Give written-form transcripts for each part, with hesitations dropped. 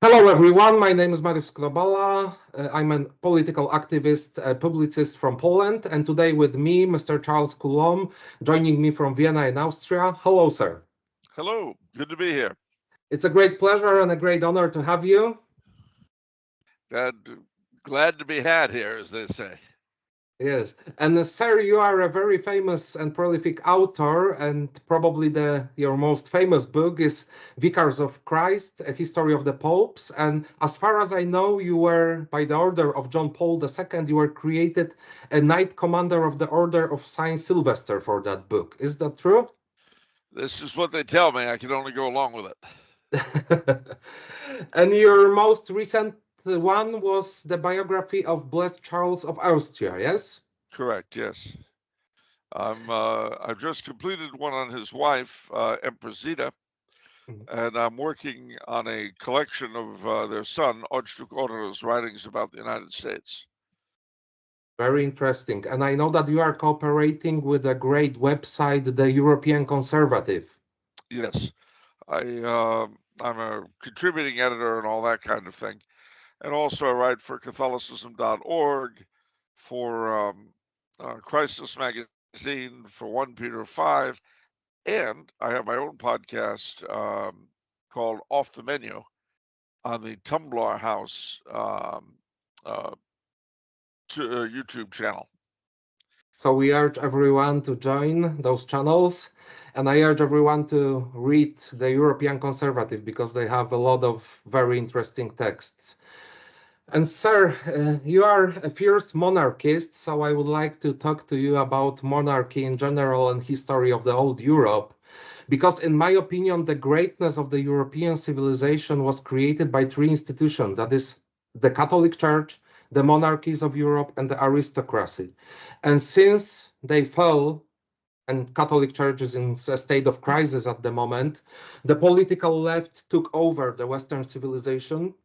Hello everyone, my name is Mariusz Skrobała. I'm a political activist, publicist from Poland, and today with me, Mr. Charles Coulombe, joining me from Vienna in Austria. Hello, sir. Hello, good to be here. It's a great pleasure and a great honor to have you. Glad to be had here, as they say. Yes, and sir, you are a very famous and prolific author, and probably your most famous book is Vicars of Christ, A History of the Popes. And as far as I know, you were, by the order of John Paul II, you were created a Knight Commander of the Order of Saint Sylvester for that book. Is that true? This is what they tell me. I can only go along with it. And your most recent one was the biography of Blessed Charles of Austria, yes? Correct, yes. I've just completed one on his wife, Empress Zita, and I'm working on a collection of their son, Archduke Otto's writings about the United States. Very interesting. And I know that you are cooperating with a great website, the European Conservative. Yes, I'm a contributing editor and all that kind of thing. And also I write for Catholicism.org, for Crisis Magazine, for 1 Peter 5, and I have my own podcast called Off the Menu on the Tumblr House YouTube channel. So we urge everyone to join those channels, and I urge everyone to read the European Conservative because they have a lot of very interesting texts. And sir, you are a fierce monarchist, so I would like to talk to you about monarchy in general and history of the old Europe. Because in my opinion, the greatness of the European civilization was created by three institutions, that is the Catholic Church, the monarchies of Europe, and the aristocracy. And since they fell, and Catholic Church is in a state of crisis at the moment, the political left took over the Western civilization,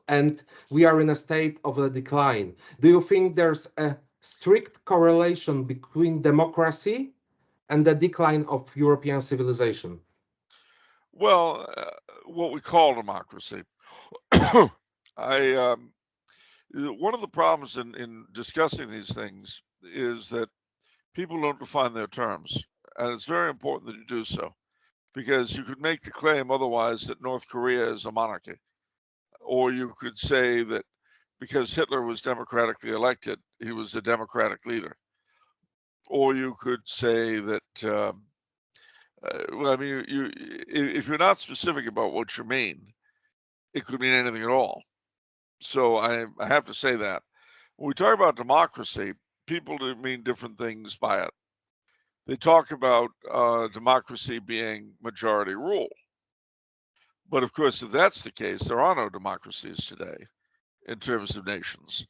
and we are in a state of a decline. Do you think there's a strict correlation between democracy and the decline of European civilization? Well, what we call democracy. One of the problems in discussing these things is that people don't define their terms, and it's very important that you do so, because you could make the claim otherwise that North Korea is a monarchy, or you could say that because Hitler was democratically elected, he was a democratic leader, or you could say that well, I mean, if you're not specific about what you mean, it could mean anything at all. So I have to say that when we talk about democracy, people mean different things by it. They talk about democracy being majority rule. But of course, if that's the case, there are no democracies today in terms of nations,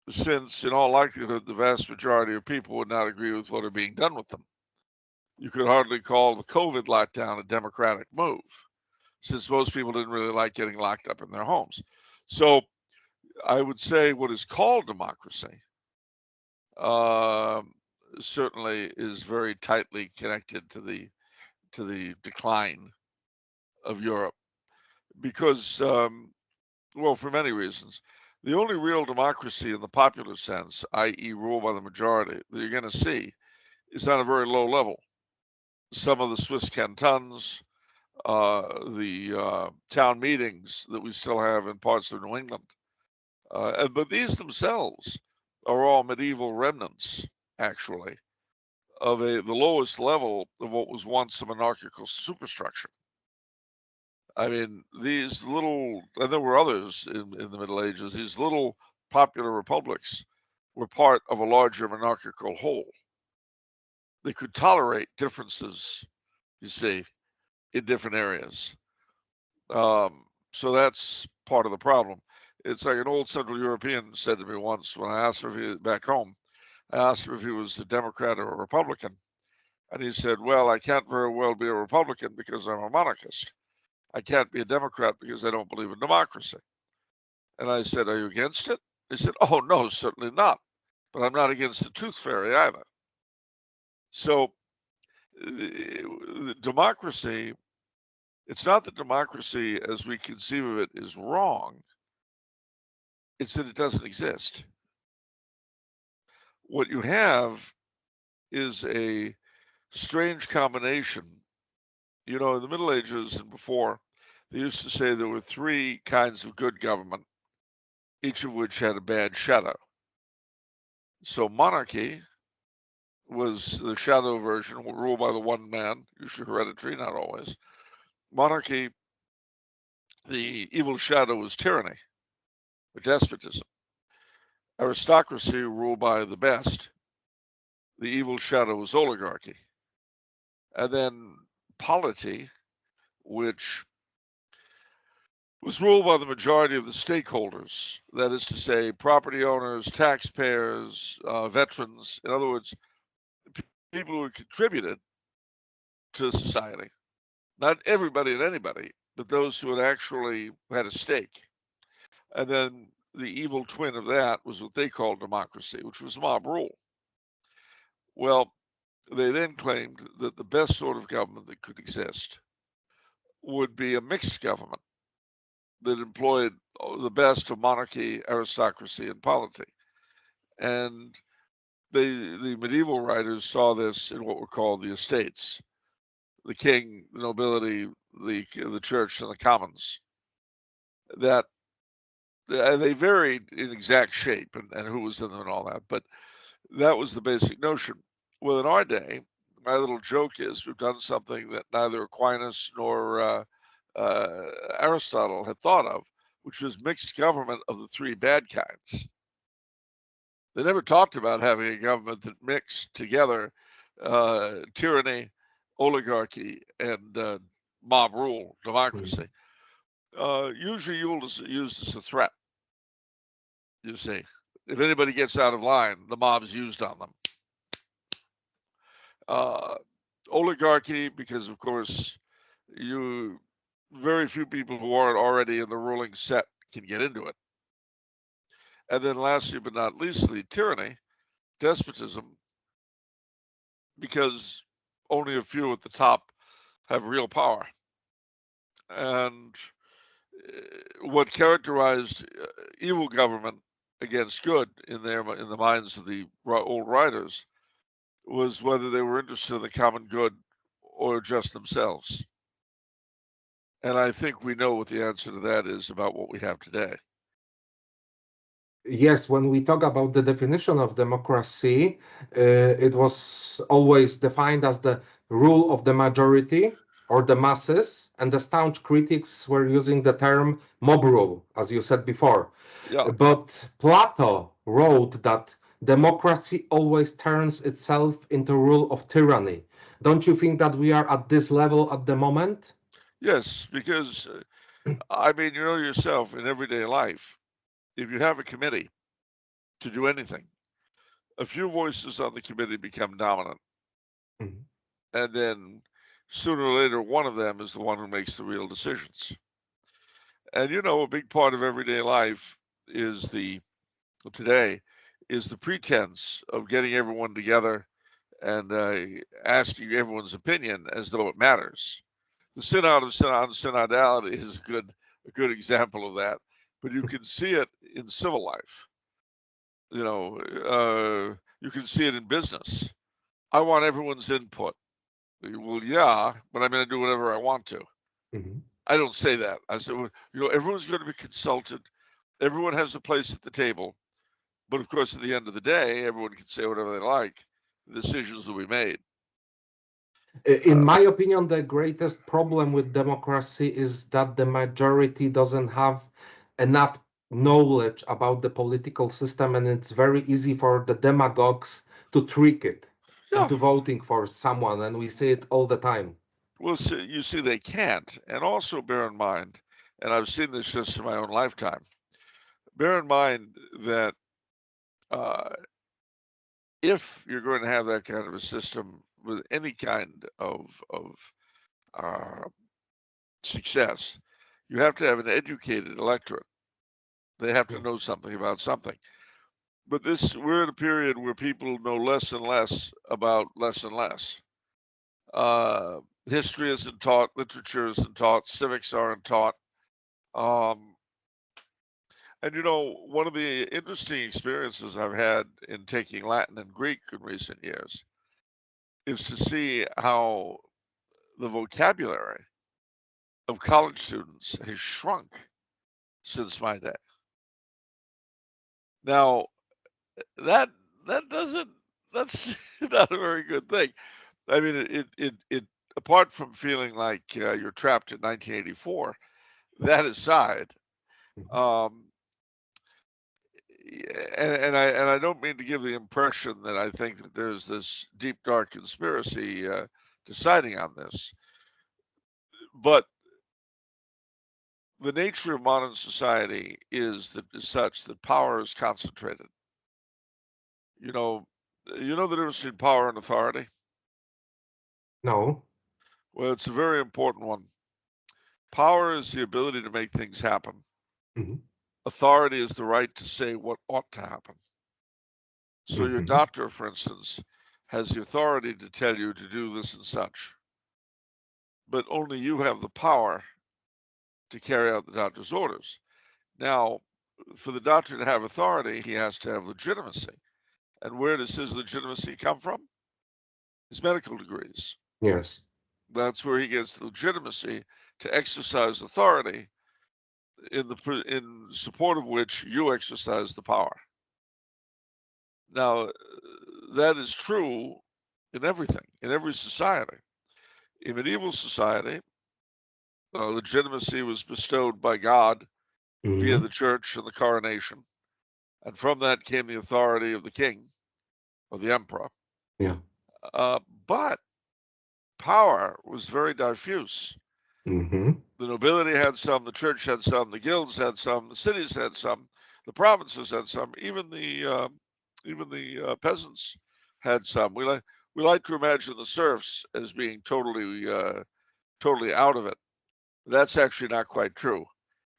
since in all likelihood, the vast majority of people would not agree with what are being done with them. You could hardly call the COVID lockdown a democratic move, since most people didn't really like getting locked up in their homes. So I would say what is called democracy certainly is very tightly connected to the decline of Europe, because well, for many reasons. The only real democracy in the popular sense, i.e. rule by the majority, that you're going to see is on a very low level. Some of the Swiss cantons, the town meetings that we still have in parts of New England. But these themselves are all medieval remnants, actually, of the lowest level of what was once a monarchical superstructure. I mean, these little, and there were others in the Middle Ages, these little popular republics were part of a larger monarchical whole. They could tolerate differences, you see, in different areas. So that's part of the problem. It's like an old Central European said to me once when I asked him if he, back home, I asked him if he was a Democrat or a Republican. And he said, well, I can't very well be a Republican because I'm a monarchist. I can't be a Democrat because I don't believe in democracy. And I said, are you against it? He said, oh, no, certainly not. But I'm not against the tooth fairy either. So democracy It's not that democracy as we conceive of it is wrong, it's that it doesn't exist. What you have is a strange combination. You know, in the Middle Ages and before, they used to say there were three kinds of good government, each of which had a bad shadow. So monarchy was the shadow version, ruled by the one man, usually hereditary, not always. Monarchy, the evil shadow was tyranny or despotism. Aristocracy, ruled by the best, the evil shadow was oligarchy. And then polity, which was ruled by the majority of the stakeholders, that is to say, property owners, taxpayers, veterans, in other words, people who contributed to society. Not everybody and anybody, but those who had actually had a stake. And then the evil twin of that was what they called democracy, which was mob rule. Well, they then claimed that the best sort of government that could exist would be a mixed government that employed the best of monarchy, aristocracy, and polity. And the medieval writers saw this in what were called the estates: the king, the nobility, the church, and the commons. That they varied in exact shape and who was in them and all that, but that was the basic notion. Well, in our day, my little joke is we've done something that neither Aquinas nor Aristotle had thought of, which was mixed government of the three bad kinds. They never talked about having a government that mixed together tyranny, oligarchy, and mob rule, democracy. Usually used as a threat. You see, if anybody gets out of line, the mob's used on them. Oligarchy, because of course, very few people who aren't already in the ruling set can get into it. And then lastly, but not leastly, tyranny, despotism, because only a few at the top have real power. And what characterized evil government against good in the minds of the old writers was whether they were interested in the common good or just themselves. And I think we know what the answer to that is about what we have today. Yes, when we talk about the definition of democracy, it was always defined as the rule of the majority or the masses, and the staunch critics were using the term mob rule, as you said before. Yeah. But Plato wrote that democracy always turns itself into rule of tyranny. Don't you think that we are at this level at the moment? Yes, because I mean, you know yourself in everyday life, if you have a committee to do anything, a few voices on the committee become dominant. Mhm. And then sooner or later, one of them is the one who makes the real decisions. And you know, a big part of everyday life is today is the pretense of getting everyone together and asking everyone's opinion as though it matters. The synod of synodality is a good example of that, but you can see it in civil life. You know, you can see it in business. I want everyone's input. Well, yeah, but I'm going to do whatever I want to. Mhm. I don't say that. I say, well, you know, everyone's going to be consulted. Everyone has a place at the table. But of course, at the end of the day, everyone can say whatever they like. The decisions will be made. In my opinion, the greatest problem with democracy is that the majority doesn't have enough knowledge about the political system, and it's very easy for the demagogues to trick it Yeah. into voting for someone, and we see it all the time. Well, you see, they can't. And also bear in mind, and I've seen this just in my own lifetime, bear in mind that if you're going to have that kind of a system with any kind of success, you have to have an educated electorate. They have to know something about something. But we're in a period where people know less and less about less and less. History isn't taught, literature isn't taught, civics aren't taught. And one of the interesting experiences I've had in taking Latin and Greek in recent years is to see how the vocabulary of college students has shrunk since my day. Now, that that's not a very good thing. I mean, it apart from feeling like you're trapped in 1984, that aside, um, and I don't mean to give the impression that I think that there's this deep dark conspiracy deciding on this, but the nature of modern society is such that power is concentrated. You know the difference between power and authority. No. Well, it's a very important one. Power is the ability to make things happen. Mm-hmm. Authority is the right to say what ought to happen. So your doctor, for instance, has the authority to tell you to do this and such, but only you have the power to carry out the doctor's orders. Now, for the doctor to have authority, he has to have legitimacy. And where does his legitimacy come from? His medical degrees. Yes. That's where he gets the legitimacy to exercise authority in support of which you exercise the power. Now, that is true in everything, in every society. In medieval society, legitimacy was bestowed by God via the church and the coronation. And from that came the authority of the king or the emperor. Yeah. But power was very diffuse. The nobility had some, the church had some, the guilds had some, the cities had some, the provinces had some, even the peasants had some. We like to imagine the serfs as being totally out of it. That's actually not quite true.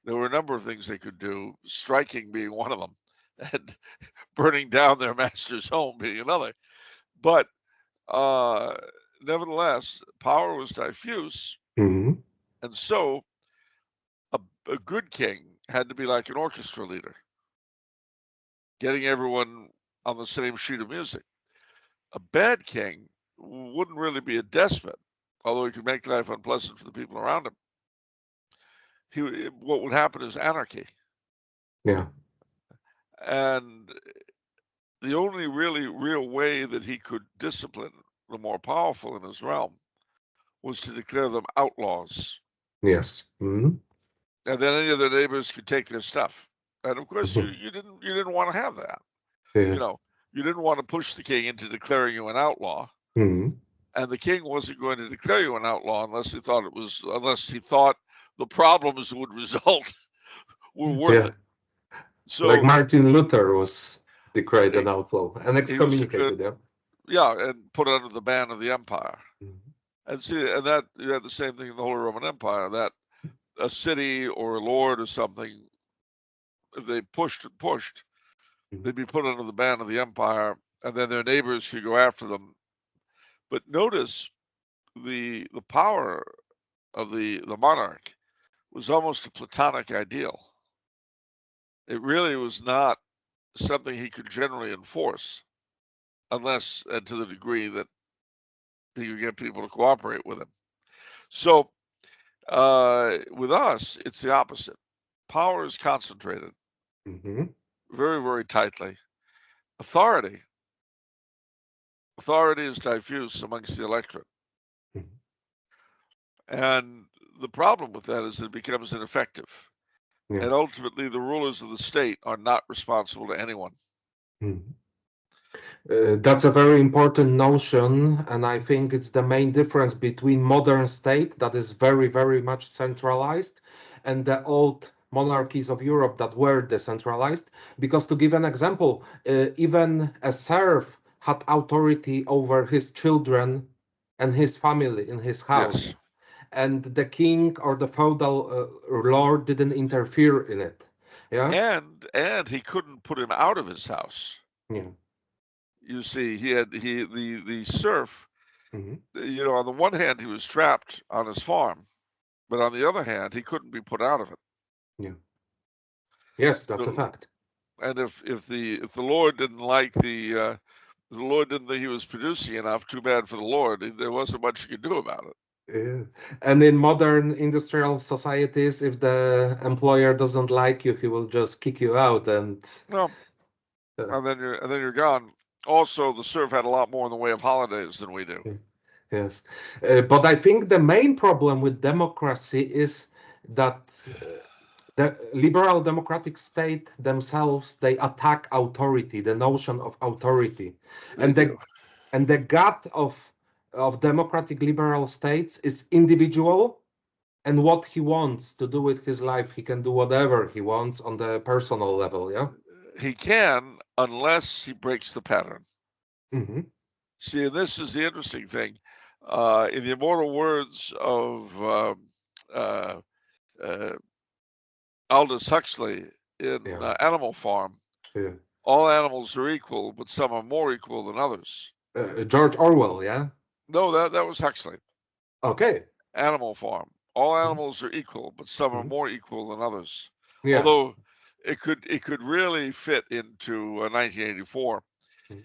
There were a number of things they could do, striking being one of them, and burning down their master's home being another. But nevertheless, power was diffuse, and so a good king had to be like an orchestra leader, getting everyone on the same sheet of music. A bad king wouldn't really be a despot, although he could make life unpleasant for the people around him. What would happen is anarchy. Yeah. And the only really real way that he could discipline the more powerful in his realm was to declare them outlaws. Yes. And then any of their neighbors could take their stuff. And of course, you didn't want to have that. Yeah. You didn't want to push the king into declaring you an outlaw. And the king wasn't going to declare you an outlaw unless he thought the problems would result were worth it. So, like Martin Luther was declared an outlaw and excommunicated. And put under the ban of the empire. And see, and that you had the same thing in the Holy Roman Empire. That a city or a lord or something, if they pushed and pushed, they'd be put under the ban of the empire, and then their neighbors could go after them. But notice the power of the monarch was almost a Platonic ideal. It really was not something he could generally enforce, unless and to the degree that he could get people to cooperate with him. So with us, it's the opposite. Power is concentrated very, very tightly. Authority is diffuse amongst the electorate. And the problem with that is it becomes ineffective. And ultimately, the rulers of the state are not responsible to anyone. That's a very important notion, and I think it's the main difference between modern state that is very, very much centralized and the old monarchies of Europe that were decentralized. Because to give an example, even a serf had authority over his children and his family in his house. Yes. And the king or the feudal lord didn't interfere in it. Yeah. And he couldn't put him out of his house. Yeah. You see, the serf You know, on the one hand, he was trapped on his farm, but on the other hand, he couldn't be put out of it. Yeah. Yes, that's a So, fact. and if the Lord didn't like the Lord didn't think he was producing enough, too bad for the Lord. There wasn't much you could do about it. Yeah. And in modern industrial societies, if the employer doesn't like you, he will just kick you out and No, and then you're gone. Also, the serf had a lot more in the way of holidays than we do. yes. But I think the main problem with democracy is that the liberal democratic state themselves, they attack authority, the notion of authority. They do. And the gut of democratic liberal states is individual and what he wants to do with his life. He can do whatever he wants on the personal level, yeah? He can, unless he breaks the pattern. Mm-hmm. See, and this is the interesting thing. In the immortal words of Aldous Huxley in Yeah. Animal Farm, Yeah. all animals are equal, but some are more equal than others. George Orwell, yeah? No, that was Huxley. Okay. Animal Farm. All animals are equal, but some are Mhm. more equal than others. Yeah. Although it could really fit into 1984. Mhm.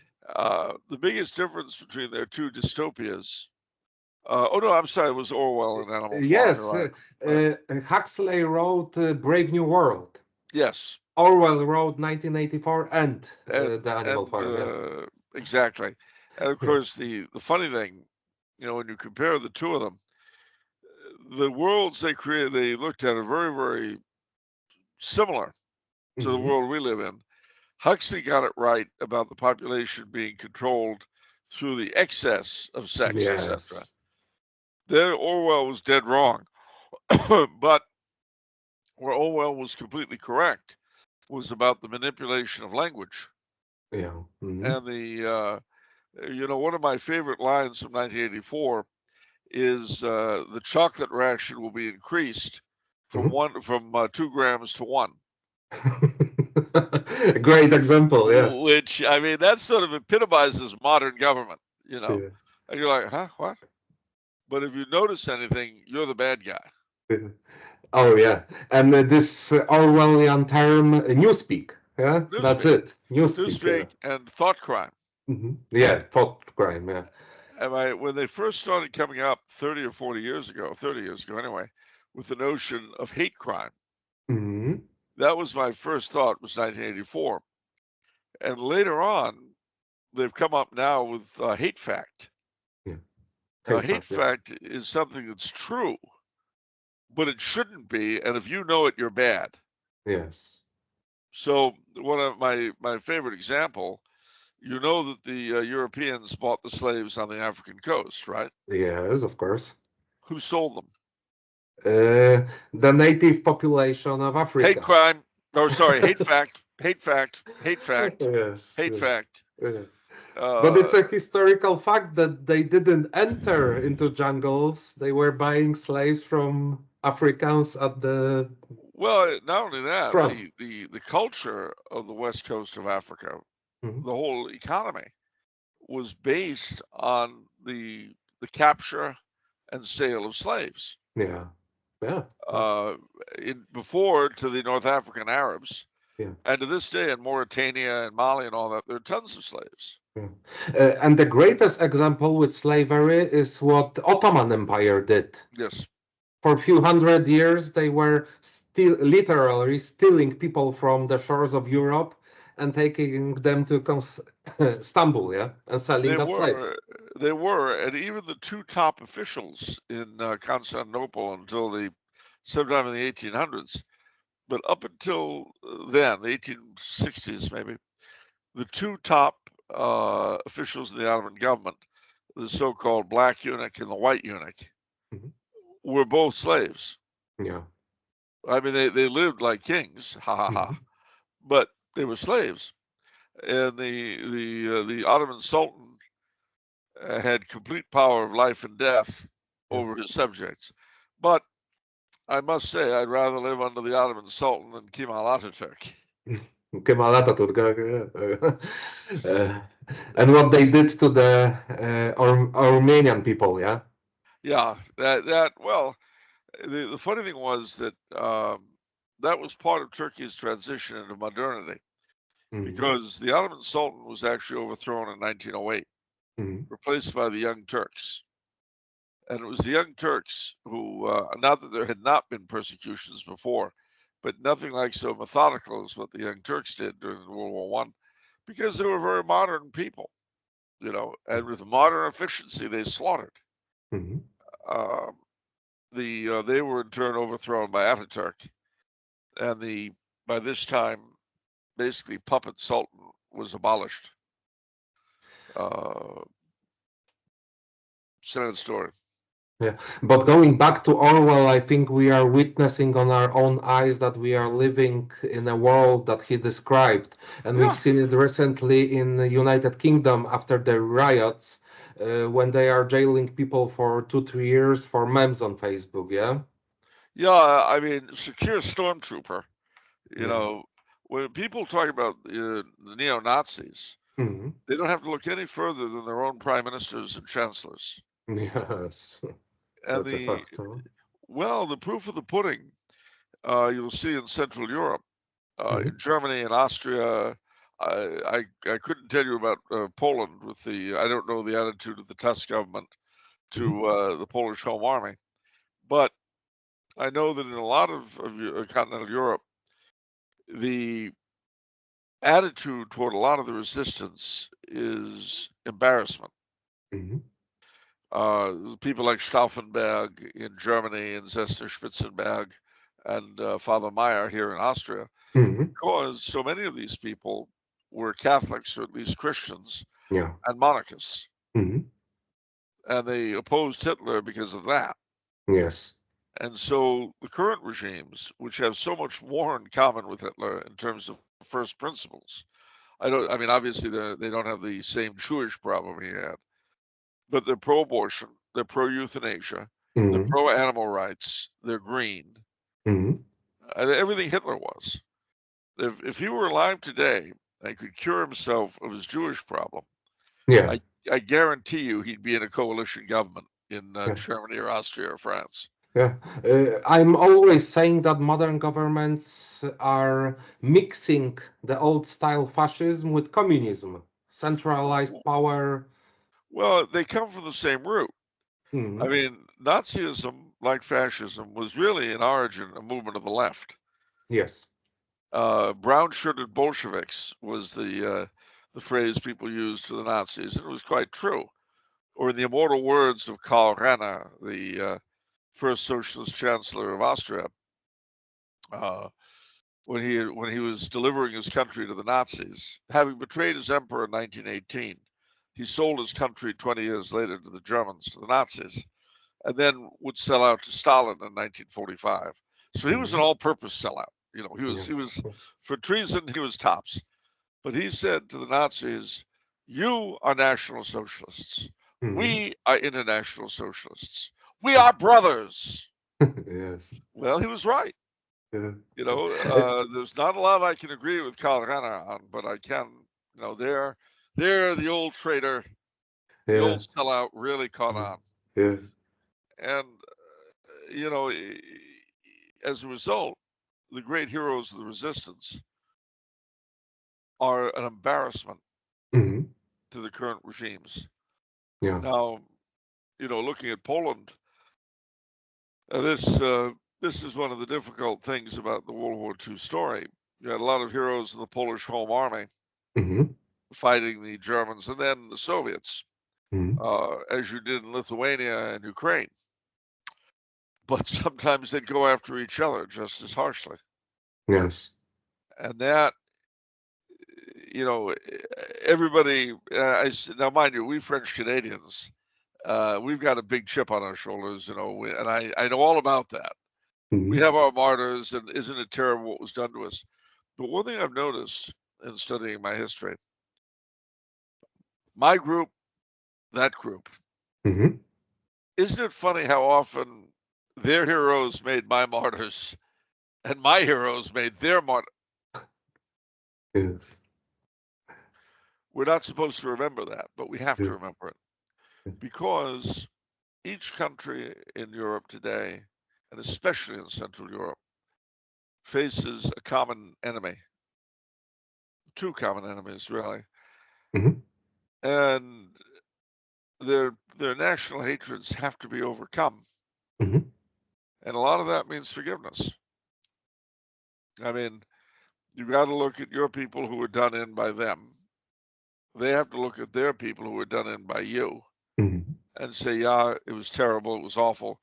The biggest difference between their two dystopias. Oh no, I'm sorry. It was Orwell and Animal Farm. Yes, You're right. Huxley wrote Brave New World. Yes. Orwell wrote 1984 and And The Animal Farm. Yeah. exactly. And of Yeah. course, the funny thing, you know, when you compare the two of them, the worlds they created, they looked at are very, very similar to the Mhm. world we live in. Huxley got it right about the population being controlled through the excess of sex, etc. Yes. There, Orwell was dead wrong. But where Orwell was completely correct was about the manipulation of language. Yeah. Mhm. And you know, one of my favorite lines from 1984 is the chocolate ration will be increased from Mhm. 2 grams to 1. Great example, yeah. Which, I mean, that sort of epitomizes modern government, you know. Yeah. And you're like, huh, what? But if you notice anything, you're the bad guy. Yeah. Oh, yeah. And this Orwellian term, newspeak. Yeah, that's Newspeak, it. Newspeak. Yeah. and thought crime. Yeah, thought crime. Yeah. When they first started coming up 30 or 40 years ago, 30 years ago anyway, with the notion of hate crime, Mhm. that was my first thought, was 1984. And later on, they've come up now with hate fact. Yeah. Hate Yeah. fact is something that's true, but it shouldn't be. And if you know it, you're bad. Yes. So one of my favorite example, you know that the Europeans bought the slaves on the African coast, right? Yes, of course. Who sold them? The native population of Hate Africa. crime. Oh, sorry, hate fact. Hate fact. Hate fact. Yes. Hate Yes. fact. Yeah. But Uh, it's a historical fact that they didn't enter into jungles. They were buying slaves from Africans at the well, not only that, front. the culture of the west coast of Africa, Mhm. the whole economy was based on the capture and sale of slaves. Yeah. Yeah. Before to the North African Arabs, Yeah. and to this day in Mauritania and Mali and all that, there are tons of slaves. Yeah. And the greatest example with slavery is what Ottoman Empire did. Yes. For a few hundred years, they were still literally stealing people from the shores of Europe and taking them to Istanbul, yeah, and selling They as slaves. were, they were, and even the two top officials in Constantinople until sometime in the 1800s, but up until then, the 1860s maybe, the two top officials in the Ottoman government, the so-called black eunuch and the white eunuch, Mhm. were both slaves. Yeah. I mean, they lived like kings, ha ha ha, Mhm. but they were slaves. And the Ottoman Sultan had complete power of life and death Yeah. over his subjects. But I must say, I'd rather live under the Ottoman Sultan than Kemal Ataturk. Kamala and what they did to the Armenian people, yeah? Yeah, well, the funny thing was that that was part of Turkey's transition into modernity, because the Ottoman Sultan was actually overthrown in 1908, replaced by the Young Turks. And it was the Young Turks who, not that there had not been persecutions before, but nothing like so methodical as what the Young Turks did during World War One, because they were very modern people, and with modern efficiency, they slaughtered. They were in turn overthrown by Ataturk, and by this time, basically, puppet sultan was abolished. Sad story. Yeah, but going back to Orwell, I think we are witnessing on our own eyes that we are living in a world that he described, and we've seen it recently in the United Kingdom after the riots, when they are jailing people for 2-3 years for memes on Facebook. Yeah. Yeah, I mean, secure stormtrooper. Yeah. When people talk about the neo-Nazis, they don't have to look any further than their own prime ministers and chancellors. Yes, And that's a fact. Huh? the proof of the pudding, you'll see in Central Europe, in Germany and Austria. I couldn't tell you about Poland with I don't know the attitude of the Tusk government to the Polish Home Army, but I know that in a lot of continental Europe, the attitude toward a lot of the resistance is embarrassment. People like Stauffenberg in Germany and Zester Spitzenberg and Father Meyer here in Austria, because so many of these people were Catholics, or at least Christians, and monarchists. And they opposed Hitler because of that. Yes. And so the current regimes, which have so much more in common with Hitler in terms of first principles, I mean, obviously they don't have the same Jewish problem he had, but they're pro-abortion, they're pro-euthanasia, they're pro-animal rights, they're green, everything Hitler was. If he were alive today and could cure himself of his Jewish problem, I guarantee you he'd be in a coalition government in Germany or Austria or France. Yeah, I'm always saying that modern governments are mixing the old style fascism with communism, centralized power. Well, they come from the same root. I mean, Nazism, like fascism, was really in origin a movement of the left. Yes. Brown-shirted Bolsheviks was the phrase people used for the Nazis, and it was quite true. Or in the immortal words of Karl Renner, the first socialist chancellor of Austria, when he was delivering his country to the Nazis, having betrayed his emperor in 1918, he sold his country 20 years later to the Germans, to the Nazis, and then would sell out to Stalin in 1945. So he was an all-purpose sellout. He was for treason, he was tops. But he said to the Nazis, "You are National Socialists. We are International Socialists. We are brothers." Yes. Well, he was right. There's not a lot I can agree with Karl Renner on, but I can, they're the old traitor, the old sellout really caught on. Yeah. And, as a result, the great heroes of the resistance are an embarrassment to the current regimes. Yeah. Now, looking at Poland, this is one of the difficult things about the World War II story. You had a lot of heroes of the Polish Home Army fighting the Germans and then the Soviets, as you did in Lithuania and Ukraine. But sometimes they'd go after each other just as harshly. Yes. And that, everybody, now mind you, we French Canadians, we've got a big chip on our shoulders, and I know all about that. We have our martyrs, and isn't it terrible what was done to us? But one thing I've noticed in studying my history, my group, that group, isn't it funny how often their heroes made my martyrs and my heroes made their martyrs? Yes. We're not supposed to remember that, but we have to Yes. remember it because each country in Europe today, and especially in Central Europe, faces a common enemy, two common enemies, really. Mhm. And their national hatreds have to be overcome. Mhm. And a lot of that means forgiveness. I mean, you've got to look at your people who were done in by them. They have to look at their people who were done in by you Mhm. and say, yeah, it was terrible, it was awful.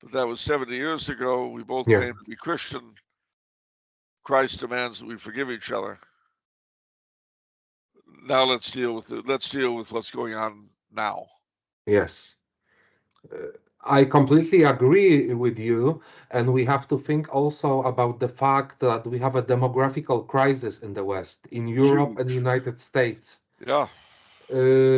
But that was 70 years ago. We both Yeah. claim to be Christian. Christ demands that we forgive each other. Now let's deal with what's going on now. Yes. I completely agree with you, and we have to think also about the fact that we have a demographical crisis in the West, in Europe and Huge. United States. Yeah.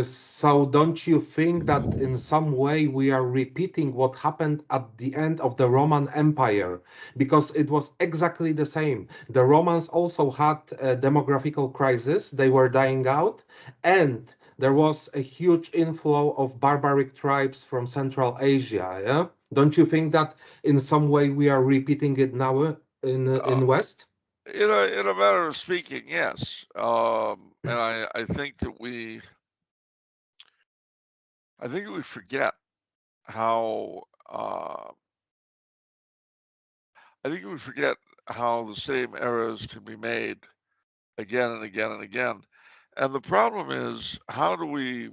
So don't you think that in some way we are repeating what happened at the end of the Roman Empire? Because it was exactly the same. The Romans also had a demographical crisis. They were dying out, and there was a huge inflow of barbaric tribes from Central Asia. Yeah? Don't you think that in some way we are repeating it now Uh, in West? in a matter of speaking, yes. And I think that we forget how I think we forget how the same errors can be made again and again and again. And the problem is, how do we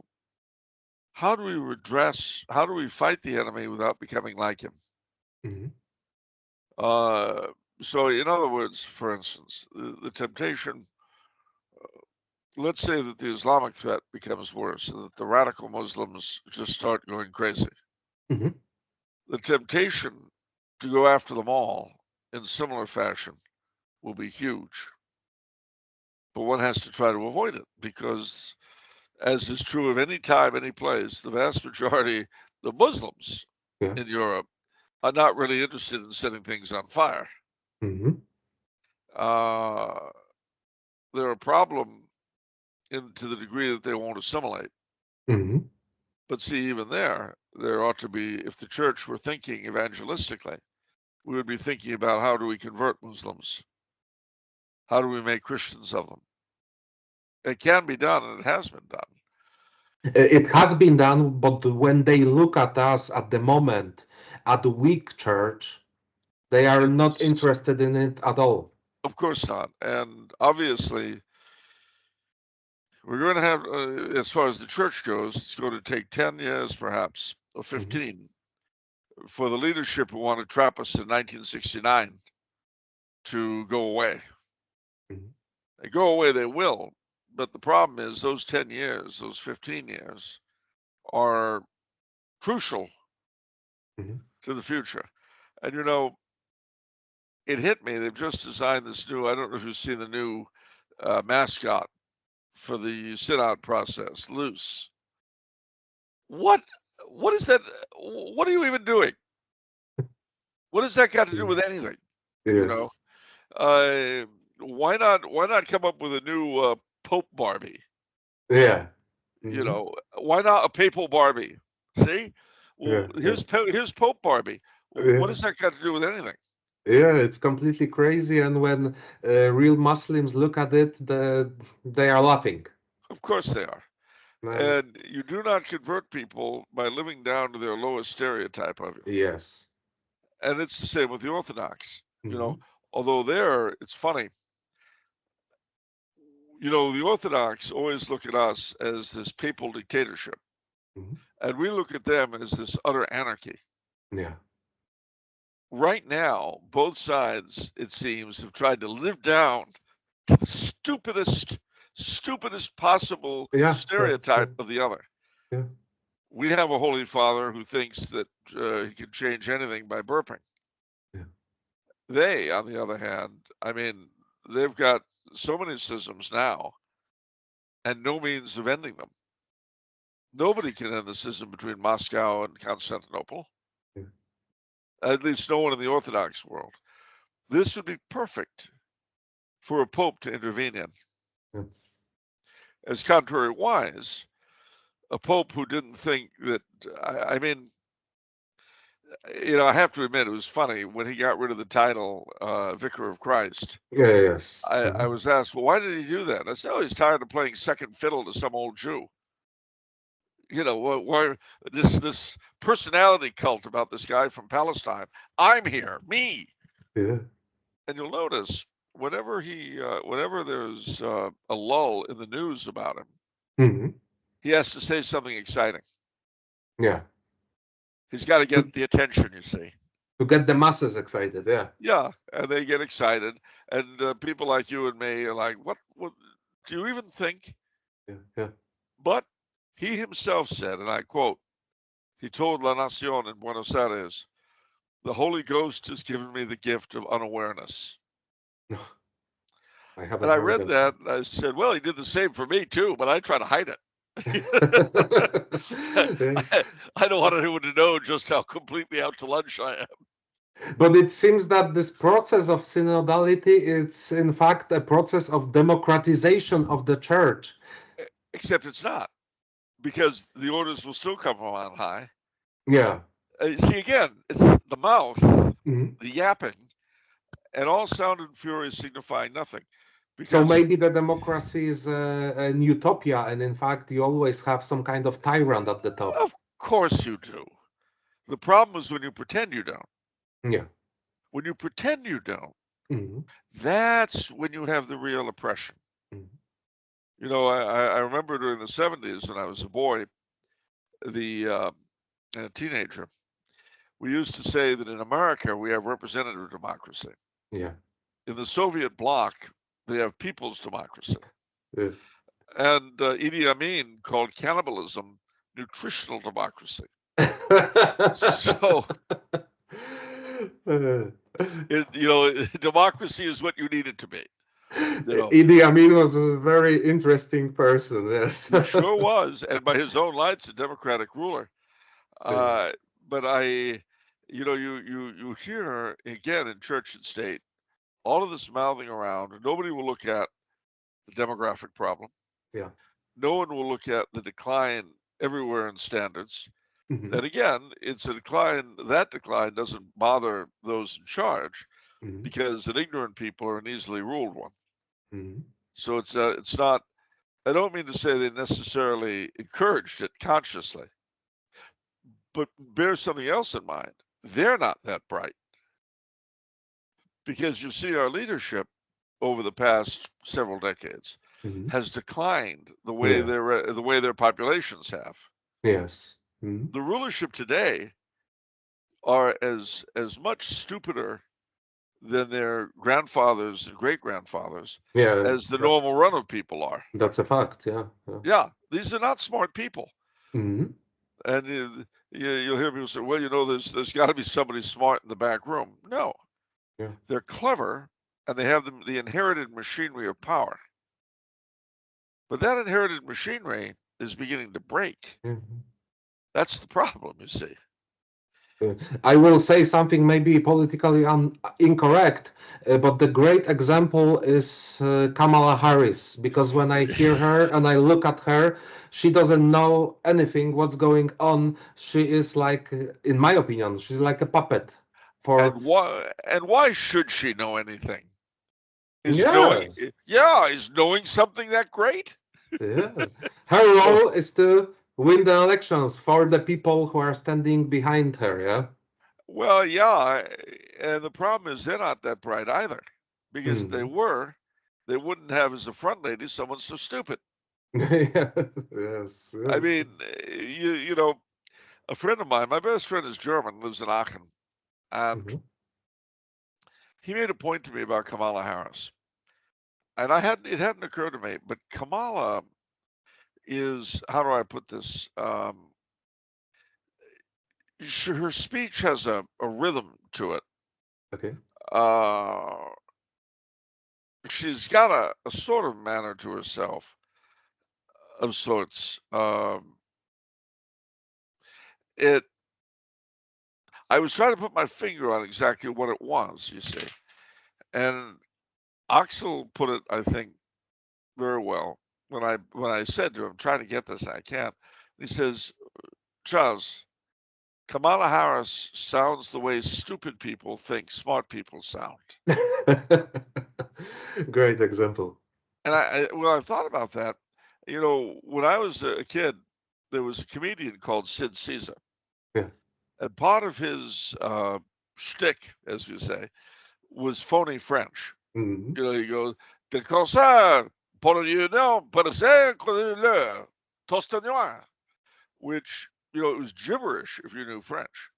fight the enemy without becoming like him? Mhm. So in other words, for instance, the temptation, let's say that the Islamic threat becomes worse and that the radical Muslims just start going crazy. Mhm. The temptation to go after them all in similar fashion will be huge. But one has to try to avoid it because, as is true of any time, any place, the vast majority, the Muslims Yeah. in Europe, are not really interested in setting things on fire. Mhm. Uh, they're a problem to the degree that they won't assimilate. Mhm. But see, even there ought to be, if the church were thinking evangelistically, we would be thinking about how do we convert Muslims? How do we make Christians of them? It can be done, and it has been done. It has been done, but when they look at us at the moment, at the weak church, they are not It's, interested in it at all. of course not. And obviously, we're going to have, as far as the church goes, it's going to take 10 years, perhaps, or Mhm. 15, for the leadership who want to trap us in 1969 to go away. Mhm. They go away, they will. But the problem is those 10 years, those 15 years are crucial Mhm. to the future. And you know, it hit me. They've just designed this new, I don't know if you've seen the new mascot for the sit-out process, Loose. What what is that? What are you even doing? What has that got to do Mhm. with anything? You know, Yes. why not come up with a new Pope Barbie? Yeah. You Mhm. know, why not a papal Barbie? See, well, Yeah. Yeah. here's Pope Barbie. What Yeah. has that got to do with anything? Yeah. It's completely crazy. And when real Muslims look at it, they are laughing. Of course they are. Uh, And you do not convert people by living down to their lowest stereotype of you. yes. And it's the same with the Orthodox. You know, Mhm. although it's funny. You know, the Orthodox always look at us as this papal dictatorship, Mhm. and we look at them as this utter anarchy. Yeah. Right now, both sides, it seems, have tried to live down to the stupidest possible Yeah. Yeah. Yeah. stereotype of the other. Yeah. We have a Holy Father who thinks that he can change anything by burping. Yeah. They, on the other hand, I mean, they've got so many schisms now and no means of ending them. Nobody can end the schism between Moscow and Constantinople, Yeah. at least no one in the Orthodox world. This would be perfect for a pope to intervene in. Yeah. As contrariwise, a pope who didn't think that, I mean, I have to admit, it was funny when he got rid of the title Vicar of Christ. Yes. I was asked, well, why did he do that? And I said, oh, he's tired of playing second fiddle to some old Jew. Why this personality cult about this guy from Palestine? I'm here, me. Yeah. And you'll notice whenever there's a lull in the news about him, Mhm. he has to say something exciting. Yeah. He's got to get the attention, you see. To get the masses excited, yeah. Yeah, and they get excited, and people like you and me are like, what do you even think? Yeah. But he himself said, and I quote, he told La Nación in Buenos Aires, the Holy Ghost has given me the gift of unawareness. I haven't And I heard read of that, and I said, well, he did the same for me too, but I try to hide it. I don't want anyone to know just how completely out to lunch I am. But it seems that this process of synodality is in fact a process of democratization of the church. Except it's not, because the orders will still come from on high. Yeah. See, again, it's the mouth, Mhm. the yapping, and all sound and fury signifying nothing. So Because, maybe the democracy is an utopia, and in fact, you always have some kind of tyrant at the top. of course you do. The problem is when you pretend you don't. Yeah. When you pretend you don't, Mhm. that's when you have the real oppression. Mhm. I remember during the 70s when I was a boy, and a teenager, we used to say that in America we have representative democracy. Yeah. In the Soviet bloc, they have people's democracy. Yeah. And Idi Amin called cannibalism nutritional democracy. So, democracy is what you need it to be. Idi Amin was a very interesting person. Yes. He sure was, and by his own lights, a democratic ruler. But you hear again in church and state all of this mouthing around, and nobody will look at the demographic problem. Yeah. No one will look at the decline everywhere in standards. Mhm. And again, it's a decline. That decline doesn't bother those in charge Mhm. because an ignorant people are an easily ruled one. Mhm. So it's not. I don't mean to say they necessarily encouraged it consciously, but bear something else in mind. They're not that bright because you see our leadership over the past several decades Mhm. has declined the way Yeah. their populations have. Yes. Mhm. The rulership today are as much stupider than their grandfathers and great grandfathers Yeah. as the normal run of people are. That's a fact. Yeah. Yeah. Yeah, these are not smart people. Mhm. And you'll hear people say, well, there's got to be somebody smart in the back room. No, Yeah. they're clever and they have the inherited machinery of power. But that inherited machinery is beginning to break. Mhm. That's the problem, you see. I will say something maybe politically incorrect, but the great example is Kamala Harris, because when I hear her and I look at her, she doesn't know anything what's going on. She is like, in my opinion, she's like a puppet for. And why should she know anything? Is Yes. knowing something that great? Yeah. Her role is to win the elections for the people who are standing behind her. Yeah. Well, yeah, and the problem is they're not that bright either, because if they Mhm. were, they wouldn't have as a front lady someone so stupid. Yes. I Yes. mean, a friend of mine, my best friend is German, lives in Aachen, and Mhm. he made a point to me about Kamala Harris, and it hadn't occurred to me, but Kamala is, how do I put this? Her speech has a rhythm to it. Okay. Uh, she's got a sort of manner to herself of sorts. It. I was trying to put my finger on exactly what it was, you see, and Axel put it, I think, very well when I said to him, trying to get this, and I can't. He says, Charles, Kamala Harris sounds the way stupid people think smart people sound. Great example. And I thought about that. You know, when I was a kid, there was a comedian called Sid Caesar. Yeah. And part of his shtick, as you say, was phony French. Mhm. You know, he goes, de concert, pour le nom, pour le tostonoir, which, you know, it was gibberish if you knew French.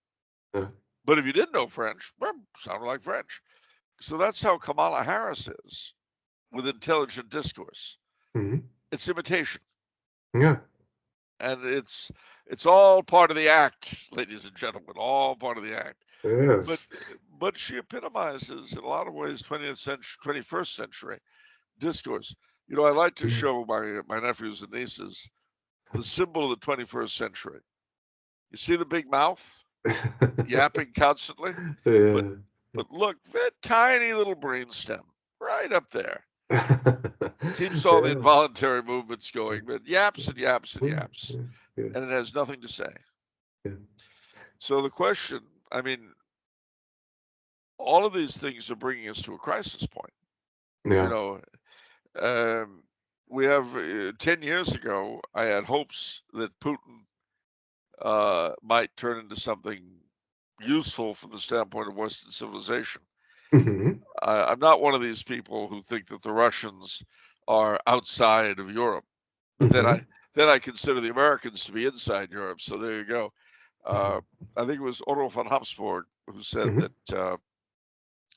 Yeah. But if you didn't know French, well, sounded like French. So that's how Kamala Harris is with intelligent discourse. Mhm. It's imitation. Yeah. And it's all part of the act, ladies and gentlemen, all part of the act. But Yes. but she epitomizes in a lot of ways 20th century, 21st century discourse. You know, I like to show my nephews and nieces the symbol of the 21st century. You see the big mouth yapping constantly, but Yeah. look, that tiny little brainstem right up there keeps all the involuntary movements going, but yaps and yaps and yaps, Yeah. and it has nothing to say. Yeah. So the question, I mean, all of these things are bringing us to a crisis point. You Yeah. know, we have 10 years ago, I had hopes that Putin might turn into something useful from the standpoint of Western civilization. Mhm. I'm not one of these people who think that the Russians are outside of Europe, but Mhm. then I consider the Americans to be inside Europe. So there you go. I think it was Otto von Habsburg who said Mhm. that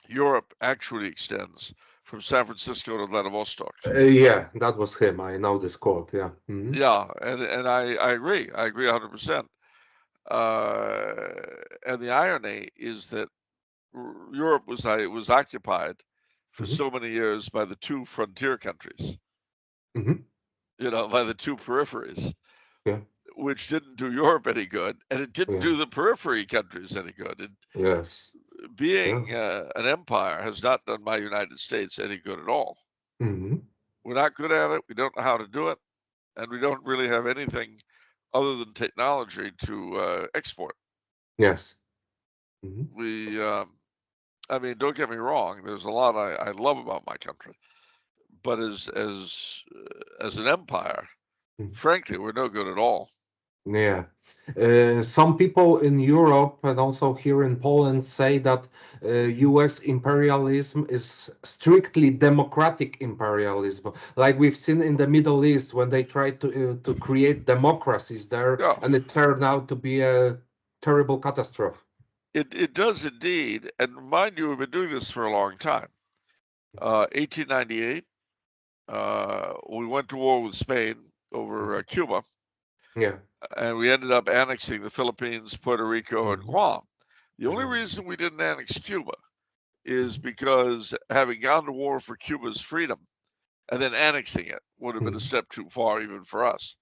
Europe actually extends from San Francisco to Vladivostok. Yeah, that was him. I know this quote. Yeah. Mhm. Yeah, and I agree. I agree 100%. And the irony is that Europe was occupied for Mhm. so many years by the two frontier countries, Mhm. you know, by the two peripheries, Yeah. which didn't do Europe any good, and it didn't Yeah. do the periphery countries any good. And Yes. Yeah. being an empire has not done my United States any good at all. Mhm. We're not good at it. We don't know how to do it, and we don't really have anything other than technology to export. Yes. Mhm. We, I mean, don't get me wrong. There's a lot I love about my country, but as an empire, Mhm. frankly, we're no good at all. Yeah. Some people in Europe and also here in Poland say that US imperialism is strictly democratic imperialism, like we've seen in the Middle East when they tried to create democracies there, Yeah, and it turned out to be a terrible catastrophe. it does indeed. And mind you, we've been doing this for a long time. 1898, we went to war with Spain over Mhm. Cuba, Yeah. and we ended up annexing the Philippines, Puerto Rico, and Mhm. Guam. The only Yeah. reason we didn't annex Cuba is Mhm. because having gone to war for Cuba's freedom and then annexing it would have been a Mhm. step too far even for us.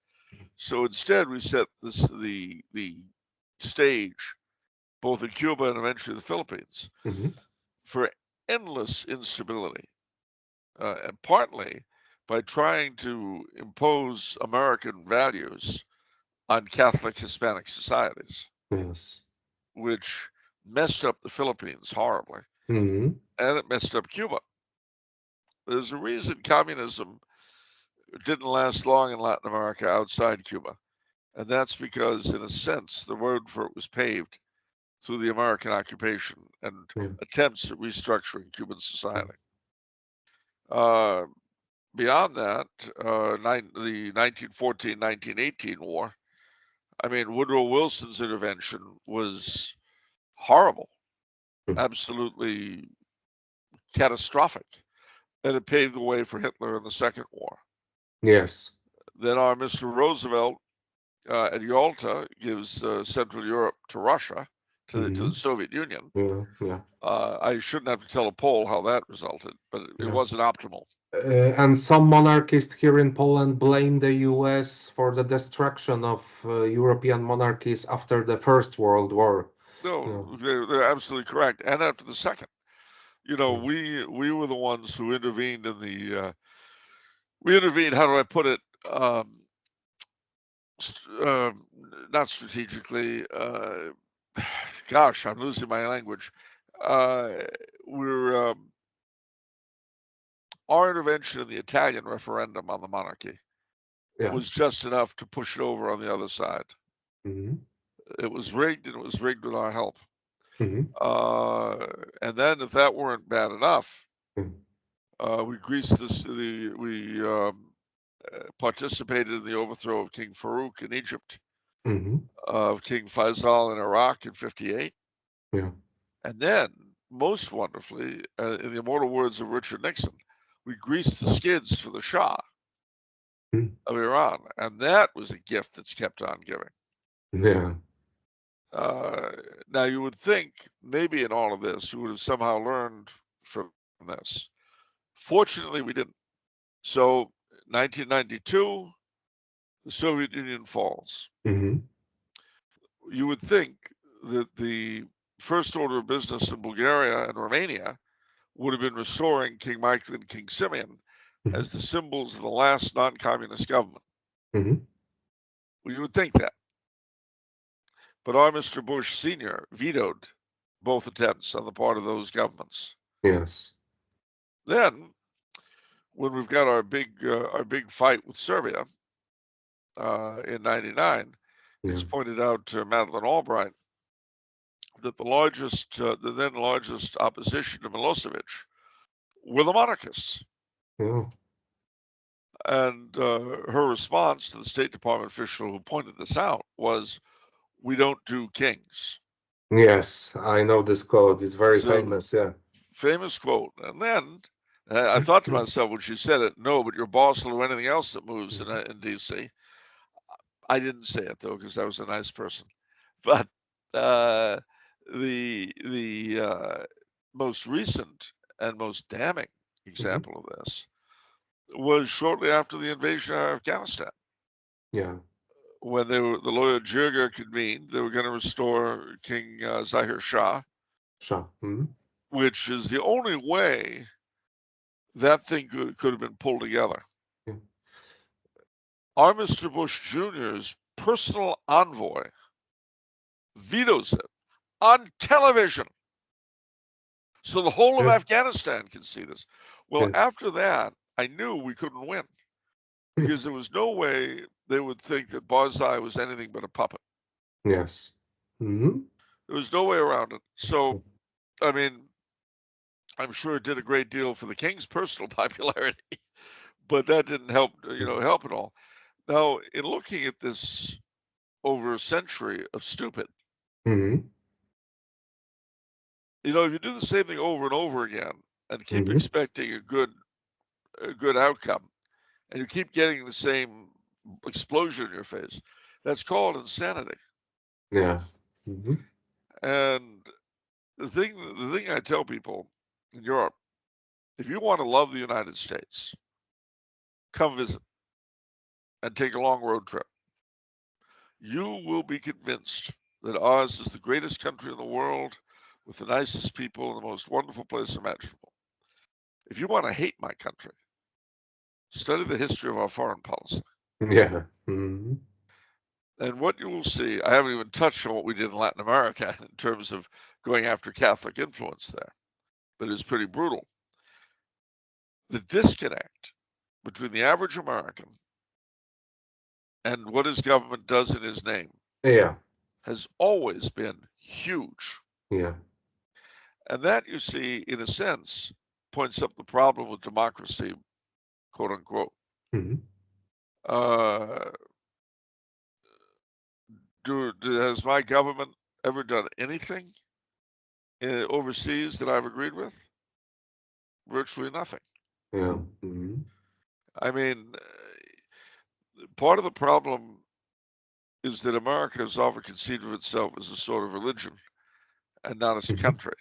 So instead, we set the stage, both in Cuba and eventually the Philippines, Mhm. for endless instability, and partly by trying to impose American values on Catholic Hispanic societies, Yes. which messed up the Philippines horribly, Mhm. and it messed up Cuba. There's a reason communism didn't last long in Latin America outside Cuba, and that's because, in a sense, the road for it was paved through the American occupation and Yeah. attempts at restructuring Cuban society. Uh, Beyond that, the 1914-1918 war, I mean, Woodrow Wilson's intervention was horrible, Mhm. absolutely catastrophic, and it paved the way for Hitler in the Second War. Yes. Then our Mr. Roosevelt at Yalta gives Central Europe to Russia, to the Mhm. Soviet Union. Yeah. Yeah. I shouldn't have to tell a Pole how that resulted, but it Yeah. wasn't optimal. And some monarchists here in Poland blame the US for the destruction of European monarchies after the First World War. Yeah. No, they're absolutely correct. And after the second, you know, we were the ones who intervened in the. We intervened. How do I put it? Not strategically. Gosh, I'm losing my language. We're our intervention in the Italian referendum on the monarchy was just enough to push it over on the other side. It was rigged, and it was rigged with our help. And then, if that weren't bad enough, we greased this. We participated in the overthrow of King Farouk in Egypt, of King Faisal in Iraq in '58. And then, most wonderfully, in the immortal words of Richard Nixon, we greased the skids for the Shah of Iran, and that was a gift that's kept on giving. Now, you would think maybe in all of this we would have somehow learned from this. Fortunately, we didn't. So, 1992, the Soviet Union falls. You would think that the first order of business in Bulgaria and Romania would have been restoring King Michael and King Simeon as the symbols of the last non-communist government. Well, you would think that. But our Mr. Bush Sr. vetoed both attempts on the part of those governments. Then, when we've got our big fight with Serbia in '99, it's pointed out to Madeleine Albright that the then largest opposition to Milosevic were the monarchists. And her response to the State Department official who pointed this out was, "We don't do kings." Yes, I know this quote. It's very famous. Famous quote. And then I thought to myself when she said it, "No, but your boss will do anything else that moves in D.C." I didn't say it though because I was a nice person. But the most recent and most damning example of this was shortly after the invasion of Afghanistan. When the lawyer Jirga convened, they were going to restore King Zahir Shah, which is the only way that thing could have been pulled together. Our Mr. Bush Jr.'s personal envoy vetoes it on television. So the whole of Afghanistan can see this. Well, after that, I knew we couldn't win because there was no way they would think that Barzai was anything but a puppet. There was no way around it. So, I mean, I'm sure it did a great deal for the king's personal popularity, but that didn't help, help at all. Now, in looking at this over a century of stupid, if you do the same thing over and over again and keep expecting a good outcome, and you keep getting the same explosion in your face, that's called insanity. And the thing I tell people in Europe, if you want to love the United States, come visit and take a long road trip. You will be convinced that ours is the greatest country in the world with the nicest people and the most wonderful place imaginable. If you want to hate my country, study the history of our foreign policy. And what you will see, I haven't even touched on what we did in Latin America in terms of going after Catholic influence there, but it's pretty brutal. The disconnect between the average American and what his government does in his name has always been huge. And that, you see, in a sense, points up the problem with democracy, quote unquote. Has my government ever done anything overseas that I've agreed with? Virtually nothing. I mean, part of the problem is that America has often conceived of itself as a sort of religion and not as a country.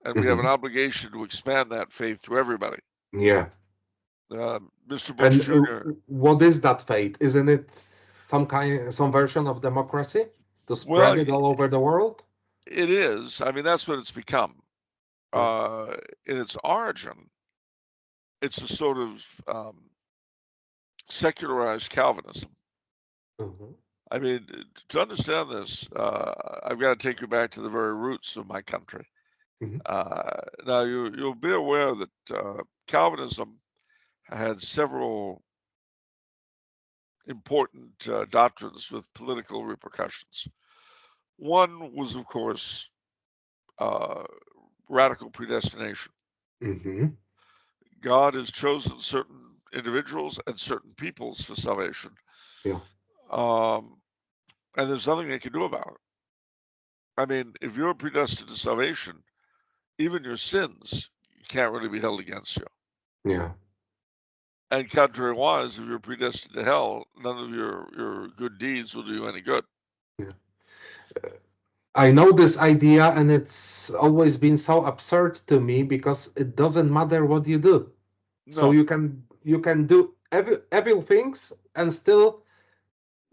And we have an obligation to expand that faith to everybody. Mr. Bush Jr. What is that faith? Isn't it some version of democracy to spread it all over the world? It is. I mean, that's what it's become. in its origin, it's a sort of secularized Calvinism. I mean, to understand this, I've got to take you back to the very roots of my country. Now, you'll be aware that Calvinism had several important doctrines with political repercussions. One was, of course, radical predestination. God has chosen certain individuals and certain peoples for salvation. And there's nothing they can do about it. I mean, if you're predestined to salvation, even your sins can't really be held against you. And contrariwise, if you're predestined to hell, none of your good deeds will do you any good. I know this idea, and it's always been so absurd to me because it doesn't matter what you do. So you can do evil things and still.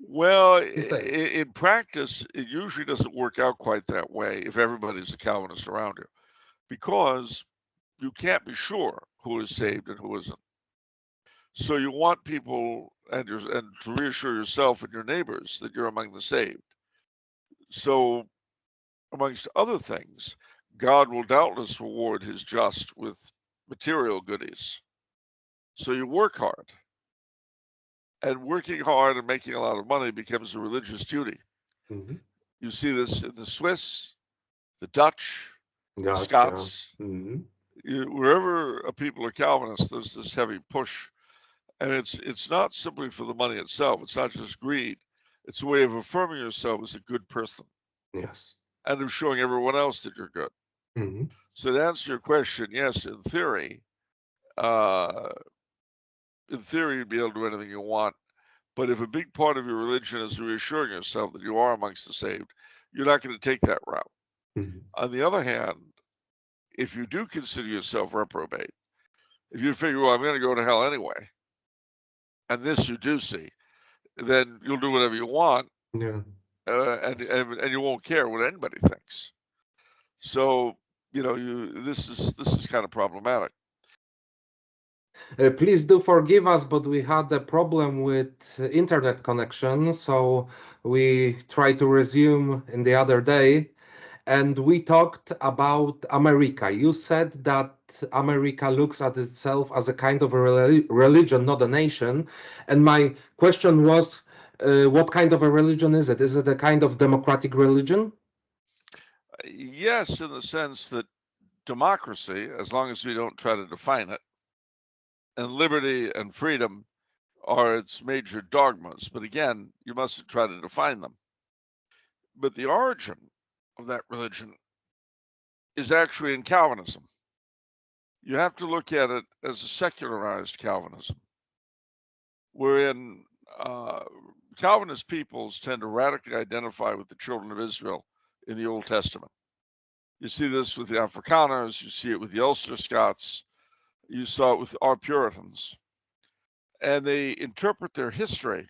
Well, in practice, it usually doesn't work out quite that way if everybody's a Calvinist around you, because you can't be sure who is saved and who isn't. So you want people and to reassure yourself and your neighbors that you're among the saved. So, amongst other things, God will doubtless reward his just with material goodies. So you work hard. And working hard and making a lot of money becomes a religious duty. You see this in the Swiss, the Dutch, Scots. Wherever people are Calvinists, there's this heavy push. And it's not simply for the money itself. It's not just greed. It's a way of affirming yourself as a good person. And of showing everyone else that you're good. So to answer your question, yes, in theory, you'd be able to do anything you want. But if a big part of your religion is reassuring yourself that you are amongst the saved, you're not going to take that route. On the other hand, if you do consider yourself reprobate, if you figure, well, I'm going to go to hell anyway, and this you do see, then you'll do whatever you want, and you won't care what anybody thinks. So this is kind of problematic. Please do forgive us, but we had a problem with internet connection, so we tried to resume in the other day, and we talked about America. You said that America looks at itself as a kind of a religion, not a nation. And my question was, what kind of a religion is it? Is it a kind of democratic religion? Yes, in the sense that democracy, as long as we don't try to define it, and liberty and freedom are its major dogmas. But again, you mustn't try to define them. But the origin of that religion is actually in Calvinism. You have to look at it as a secularized Calvinism, wherein Calvinist peoples tend to radically identify with the children of Israel in the Old Testament. You see this with the Afrikaners, you see it with the Ulster Scots, you saw it with our Puritans. And they interpret their history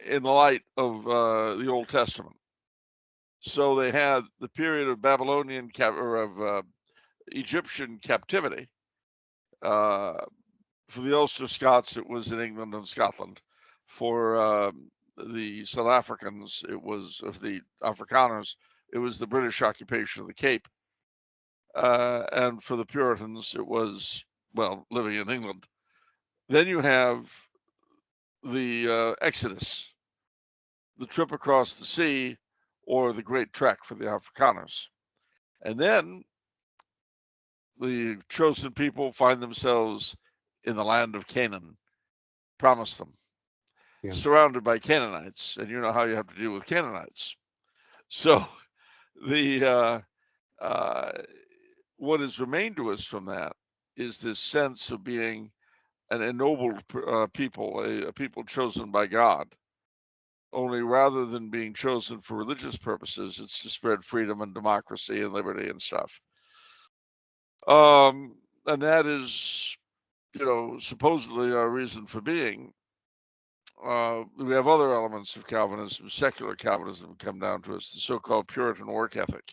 in the light of the Old Testament. So they had the period of Babylonian Egyptian captivity. For the Ulster Scots, it was in England and Scotland. For the South Africans, it was of the Afrikaners, it was the British occupation of the Cape. And for the Puritans, it was, well, living in England. Then you have the Exodus, the trip across the sea, or the Great Trek for the Afrikaners. And then the chosen people find themselves in the land of Canaan, promised them, surrounded by Canaanites. And you know how you have to deal with Canaanites. So what has remained to us from that is this sense of being an ennobled people, a people chosen by God. Only rather than being chosen for religious purposes, it's to spread freedom and democracy and liberty and stuff. And that is, supposedly our reason for being. We have other elements of Calvinism, secular Calvinism, come down to us, the so-called Puritan work ethic.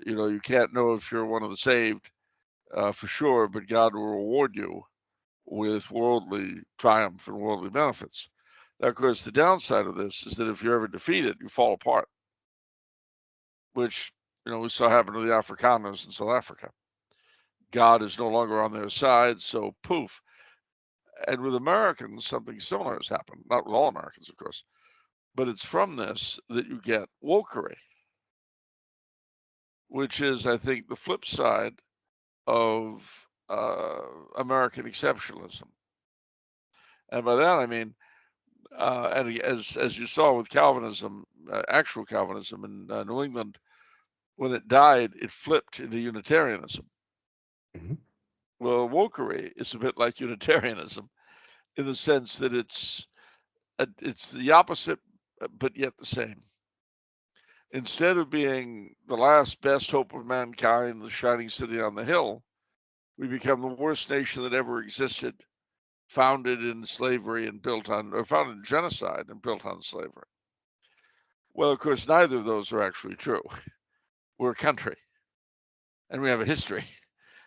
You can't know if you're one of the saved for sure, but God will reward you with worldly triumph and worldly benefits. Now, of course, the downside of this is that if you're ever defeated, you fall apart, which we saw happen to the Afrikaners in South Africa. God is no longer on their side, so poof. And with Americans, something similar has happened. Not with all Americans, of course, but it's from this that you get wokery, which is, I think, the flip side of American exceptionalism. And by that I mean, and as you saw with Calvinism, actual Calvinism in New England, when it died, it flipped into Unitarianism. Mm-hmm. Well, wokery is a bit like Unitarianism in the sense that it's the opposite, but yet the same. Instead of being the last best hope of mankind, the shining city on the hill, we become the worst nation that ever existed, founded in slavery and founded in genocide and built on slavery. Well, of course, neither of those are actually true. We're a country, and we have a history,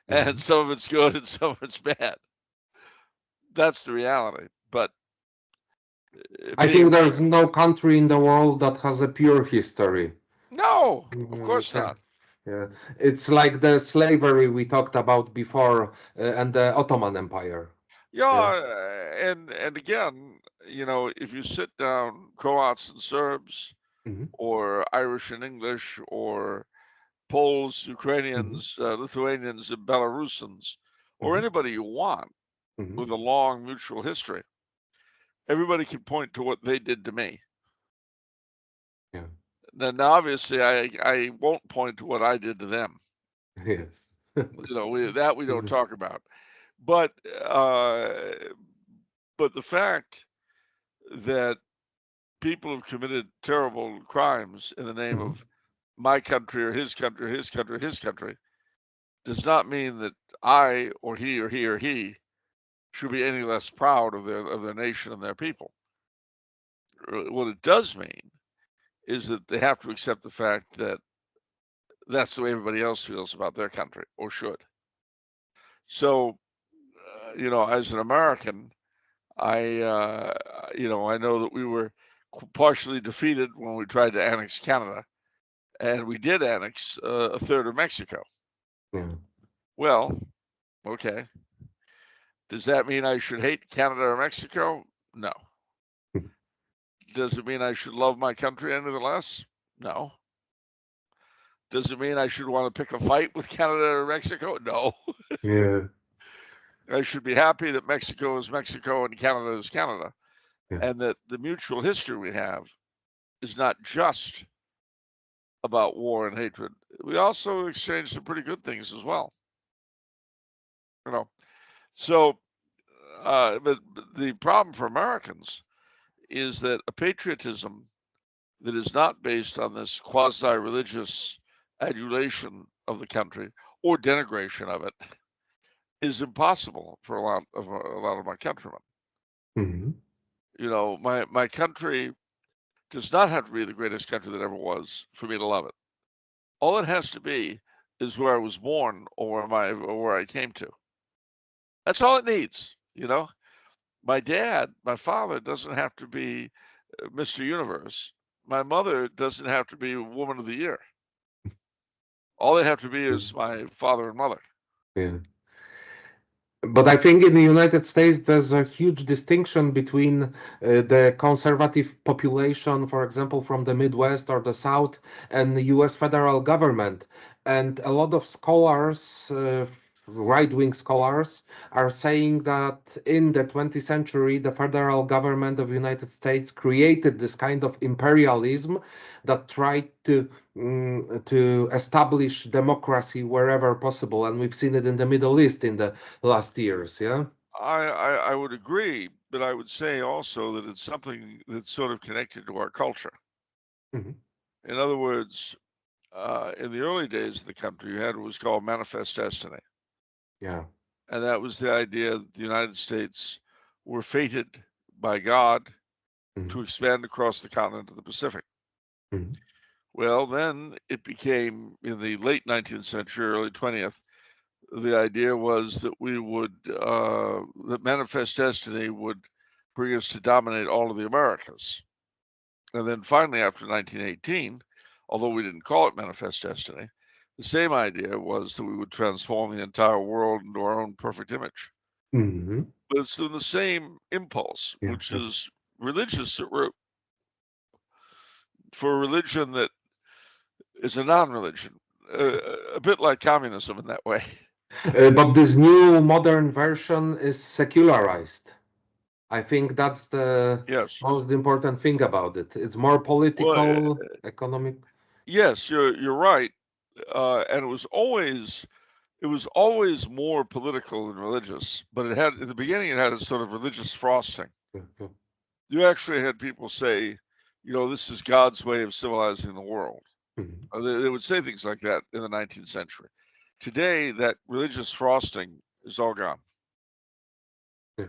and some of it's good and some of it's bad. That's the reality. But I think there's no country in the world that has a pure history. No, of course not. Yeah, it's like the slavery we talked about before and the Ottoman Empire. Yeah, and again, if you sit down Croats and Serbs, or Irish and English, or Poles, Ukrainians, Lithuanians, and Belarusians, or anybody you want with a long mutual history, everybody can point to what they did to me. Yeah. Then obviously I won't point to what I did to them. Yes. we don't talk about. But the fact that people have committed terrible crimes in the name of my country or his country or his country or his country does not mean that I or he or he or he should be any less proud of their nation and their people. What it does mean is that they have to accept the fact that that's the way everybody else feels about their country, or should. So, as an American, I know that we were partially defeated when we tried to annex Canada, and we did annex a third of Mexico. Yeah. Well, okay. Does that mean I should hate Canada or Mexico? No. Does it mean I should love my country any the less? No. Does it mean I should want to pick a fight with Canada or Mexico? No. Yeah. I should be happy that Mexico is Mexico and Canada is Canada, Yeah. and that the mutual history we have is not just about war and hatred. We also exchange some pretty good things as well. So, but the problem for Americans is that a patriotism that is not based on this quasi-religious adulation of the country or denigration of it is impossible for a lot of my countrymen. My country does not have to be the greatest country that ever was for me to love it. All it has to be is where I was born or where I came to. That's all it needs. My father doesn't have to be Mr. Universe. My mother doesn't have to be Woman of the Year. All they have to be is my father and mother. Yeah. But I think in the United States, there's a huge distinction between the conservative population, for example, from the Midwest or the South, and the US federal government. And a lot of scholars, right-wing scholars, are saying that in the 20th century, the federal government of the United States created this kind of imperialism that tried to establish democracy wherever possible. And we've seen it in the Middle East in the last years. Yeah. I would agree, but I would say also that it's something that's sort of connected to our culture. In other words, in the early days of the country, you had what was called manifest destiny. Yeah. And that was the idea that the United States were fated by God to expand across the continent of the Pacific. Well, then it became, in the late 19th century, early 20th, the idea was that that manifest destiny would bring us to dominate all of the Americas. And then finally, after 1918, although we didn't call it manifest destiny, the same idea was that we would transform the entire world into our own perfect image. Mm-hmm. But it's in the same impulse, Yeah. which is religious at root. For a religion that is a non-religion, a bit like communism in that way. But this new modern version is secularized. I think that's the Yes. most important thing about it. It's more Well, political, economic. yes, you're right, and it was always more political than religious. But it had, in the beginning, it had a sort of religious frosting. Yeah, yeah. You actually had people say, this is God's way of civilizing the world. Mhm. They would say things like that in the 19th century. Today, that religious frosting is all gone. Yeah.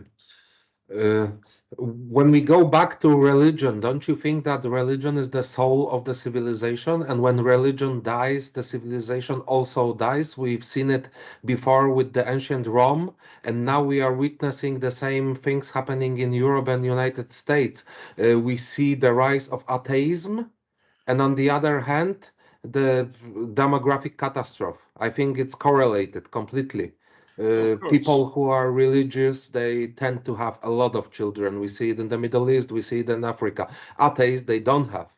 Uh, when we go back to religion, don't you think that religion is the soul of the civilization? And when religion dies, the civilization also dies. We've seen it before with the ancient Rome, and now we are witnessing the same things happening in Europe and United States. We see the rise of atheism, and on the other hand, the demographic catastrophe. I think it's correlated completely. Of course. People who are religious, they tend to have a lot of children. We see it in the Middle East, we see it in Africa. Atheists, they don't have.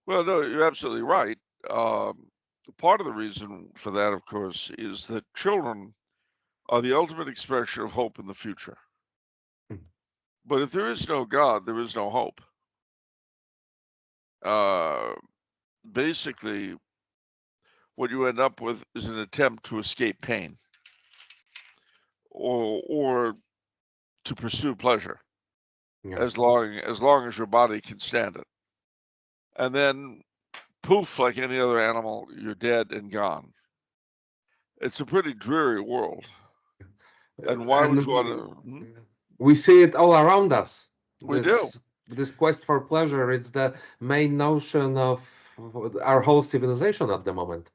Well, no, you're absolutely right. Part of the reason for that, of course, is that children are the ultimate expression of hope in the future. Mm. But if there is no God, there is no hope. Basically, what you end up with is an attempt to escape pain or to pursue pleasure Yeah. as long as your body can stand it. And then poof, like any other animal, you're dead and gone. It's a pretty dreary world. And why would And you want to? we see it all around us. We do. This quest for pleasure, it's the main notion of our whole civilization at the moment.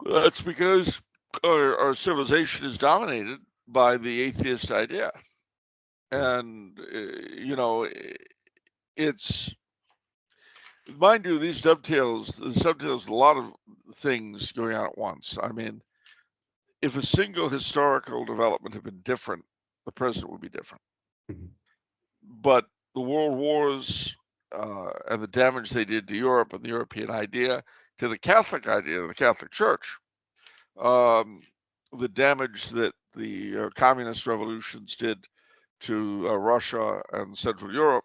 That's because our civilization is dominated by the atheist idea. And, it's, mind you, this dovetails a lot of things going on at once. I mean, if a single historical development had been different, the present would be different. Mhm. But the world wars and the damage they did to Europe and the European idea, to the Catholic idea, the Catholic Church, um, the damage that the communist revolutions did to Russia and Central Europe,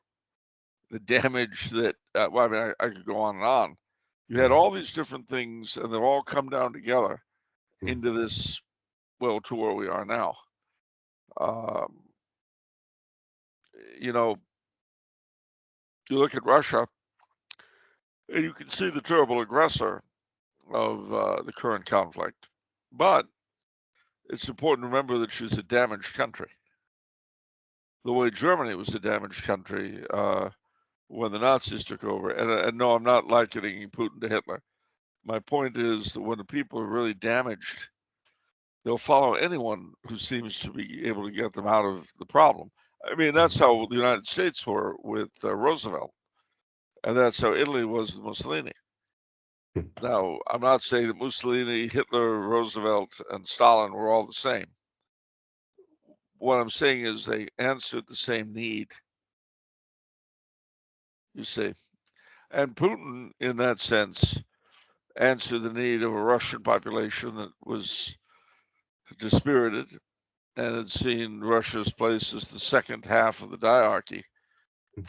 the damage that, well, I mean, I could go on and on. You had Yeah. all these different things, and they've all come down together Yeah. into this, well, to where we are now. Um, you know, you look at Russia, and you can see the terrible aggressor of the current conflict. But it's important to remember that she's a damaged country. The way Germany was a damaged country when the Nazis took over. And no, I'm not likening Putin to Hitler. My point is that when the people are really damaged, they'll follow anyone who seems to be able to get them out of the problem. I mean, that's how the United States were with Roosevelt, and that's how Italy was with Mussolini. Now, I'm not saying that Mussolini, Hitler, Roosevelt, and Stalin were all the same. What I'm saying is they answered the same need, you see. And Putin, in that sense, answered the need of a Russian population that was dispirited and had seen Russia's place as the second half of the diarchy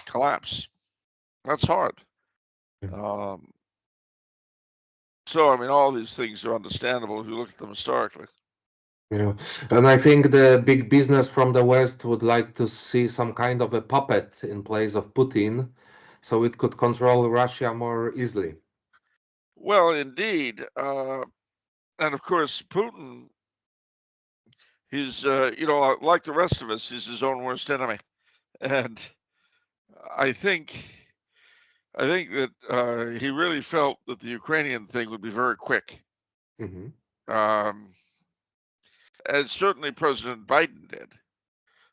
collapse. That's hard. Um, so, I mean, all these things are understandable if you look at them historically. Yeah, and I think the big business from the West would like to see some kind of a puppet in place of Putin, so it could control Russia more easily. Well, indeed. And of course, Putin, he's, like the rest of us, he's his own worst enemy. And I think I think that he really felt that the Ukrainian thing would be very quick. Mm-hmm. And certainly President Biden did.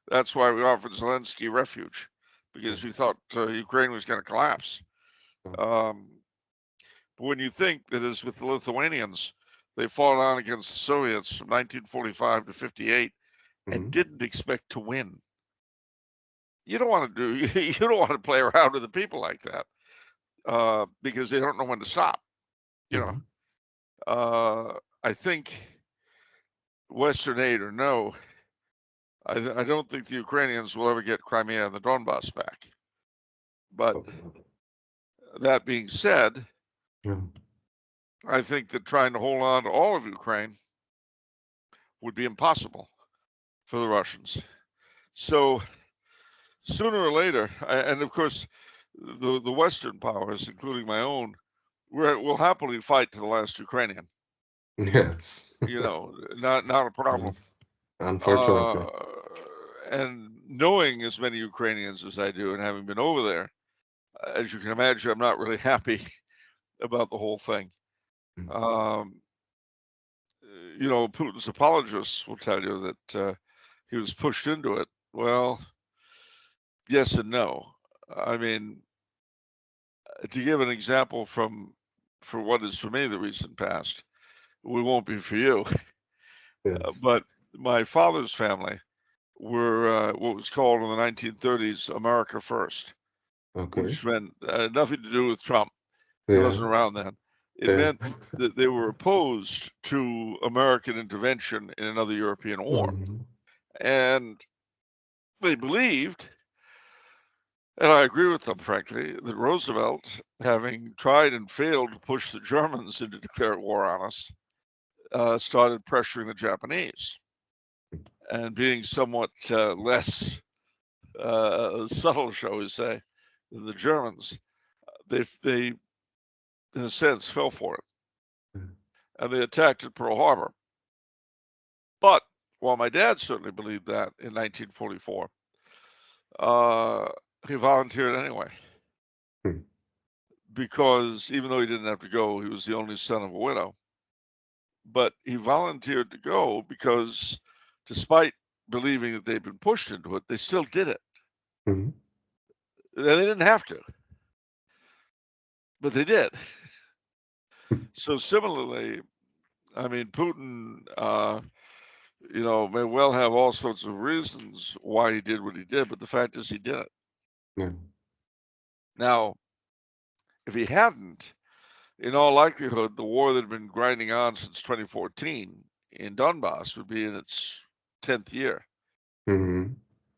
That's why we offered Zelensky refuge, because we thought Ukraine was going to collapse. But when you think that, as with the Lithuanians, they fought on against the Soviets from 1945 to 58 and didn't expect to win, you don't want to play around with the people like that, because they don't know when to stop. I think Western aid or no, I don't think the Ukrainians will ever get Crimea and the Donbass back. But that being said, I think that trying to hold on to all of Ukraine would be impossible for the Russians. So sooner or later, and of course, the Western powers, including my own, will happily fight to the last Ukrainian. Yes. Not a problem. Unfortunately. And knowing as many Ukrainians as I do, and having been over there, as you can imagine, I'm not really happy about the whole thing. Putin's apologists will tell you that he was pushed into it. Well, yes and no. I mean, to give an example for what is for me the recent past, we won't be for you. Yes. But my father's family were what was called in the 1930s America First, which meant nothing to do with Trump. He wasn't around then. It meant that they were opposed to American intervention in another European war. And they believed, and I agree with them, frankly, that Roosevelt, having tried and failed to push the Germans into declared war on us, started pressuring the Japanese. And being somewhat less subtle, shall we say, than the Germans, they in a sense, fell for it. And they attacked at Pearl Harbor. But while my dad certainly believed that in 1944, he volunteered anyway. Because even though he didn't have to go, he was the only son of a widow. But he volunteered to go because, despite believing that they'd been pushed into it, they still did it. And they didn't have to, but they did. So similarly, I mean, Putin, may well have all sorts of reasons why he did what he did, but the fact is he did it. Now, if he hadn't, in all likelihood, the war that had been grinding on since 2014 in Donbass would be in its 10th year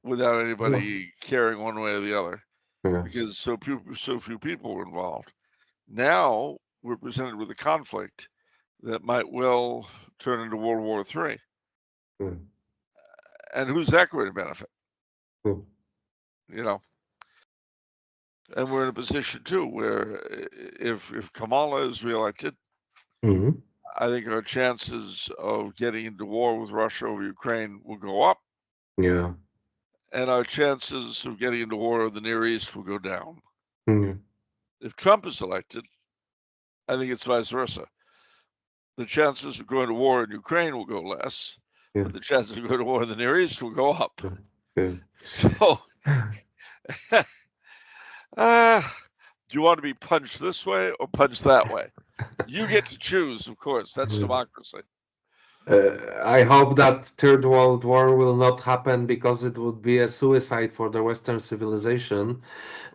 without anybody caring one way or the other, because so few people were involved. Now we're presented with a conflict that might well turn into World War III. And who's that going to benefit? And we're in a position too where if Kamala is reelected, I think our chances of getting into war with Russia over Ukraine will go up. And our chances of getting into war in the Near East will go down. If Trump is elected, I think it's vice versa. The chances of going to war in Ukraine will go less, but the chances of going to war in the Near East will go up. So, do you want to be punched this way or punched that way? You get to choose, of course. That's democracy. I hope that Third World War will not happen, because it would be a suicide for the Western civilization.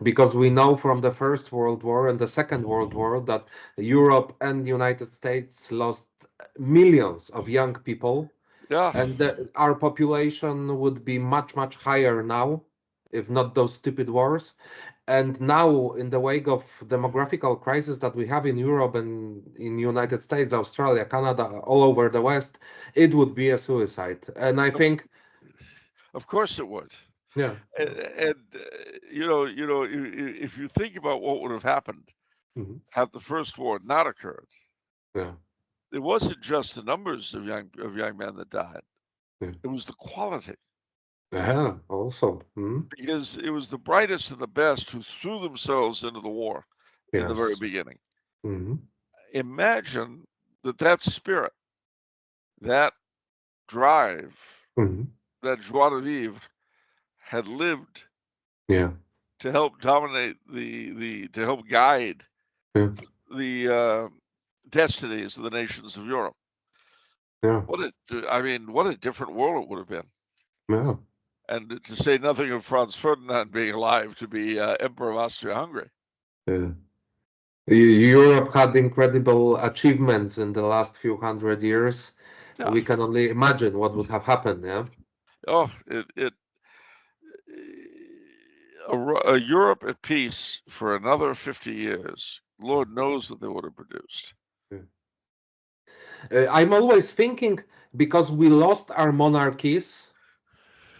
Because we know from the First World War and the Second World War that Europe and the United States lost millions of young people. And our population would be much, much higher now, if not those stupid wars. And now, in the wake of demographical crisis that we have in Europe and in United States, Australia, Canada, all over the West, it would be a suicide. And I think, of course, it would. Yeah. And if you think about what would have happened had the First War not occurred, it wasn't just the numbers of young men that died; it was the quality. Also. Because it was the brightest and the best who threw themselves into the war. in the very Yes. beginning. Mm-hmm. Imagine that spirit, that drive, Mm-hmm. that joie de vivre had lived Yeah. to help dominate to help guide Yeah. the destinies of the nations of Europe. Yeah. What a different world it would have been. Yeah. And to say nothing of Franz Ferdinand being alive to be Emperor of Austria-Hungary. Yeah. Europe had incredible achievements in the last few hundred years. Yeah. We can only imagine what would have happened. Yeah. Oh, a Europe at peace for another 50 years. Lord knows what they would have produced. Yeah. I'm always thinking because we lost our monarchies,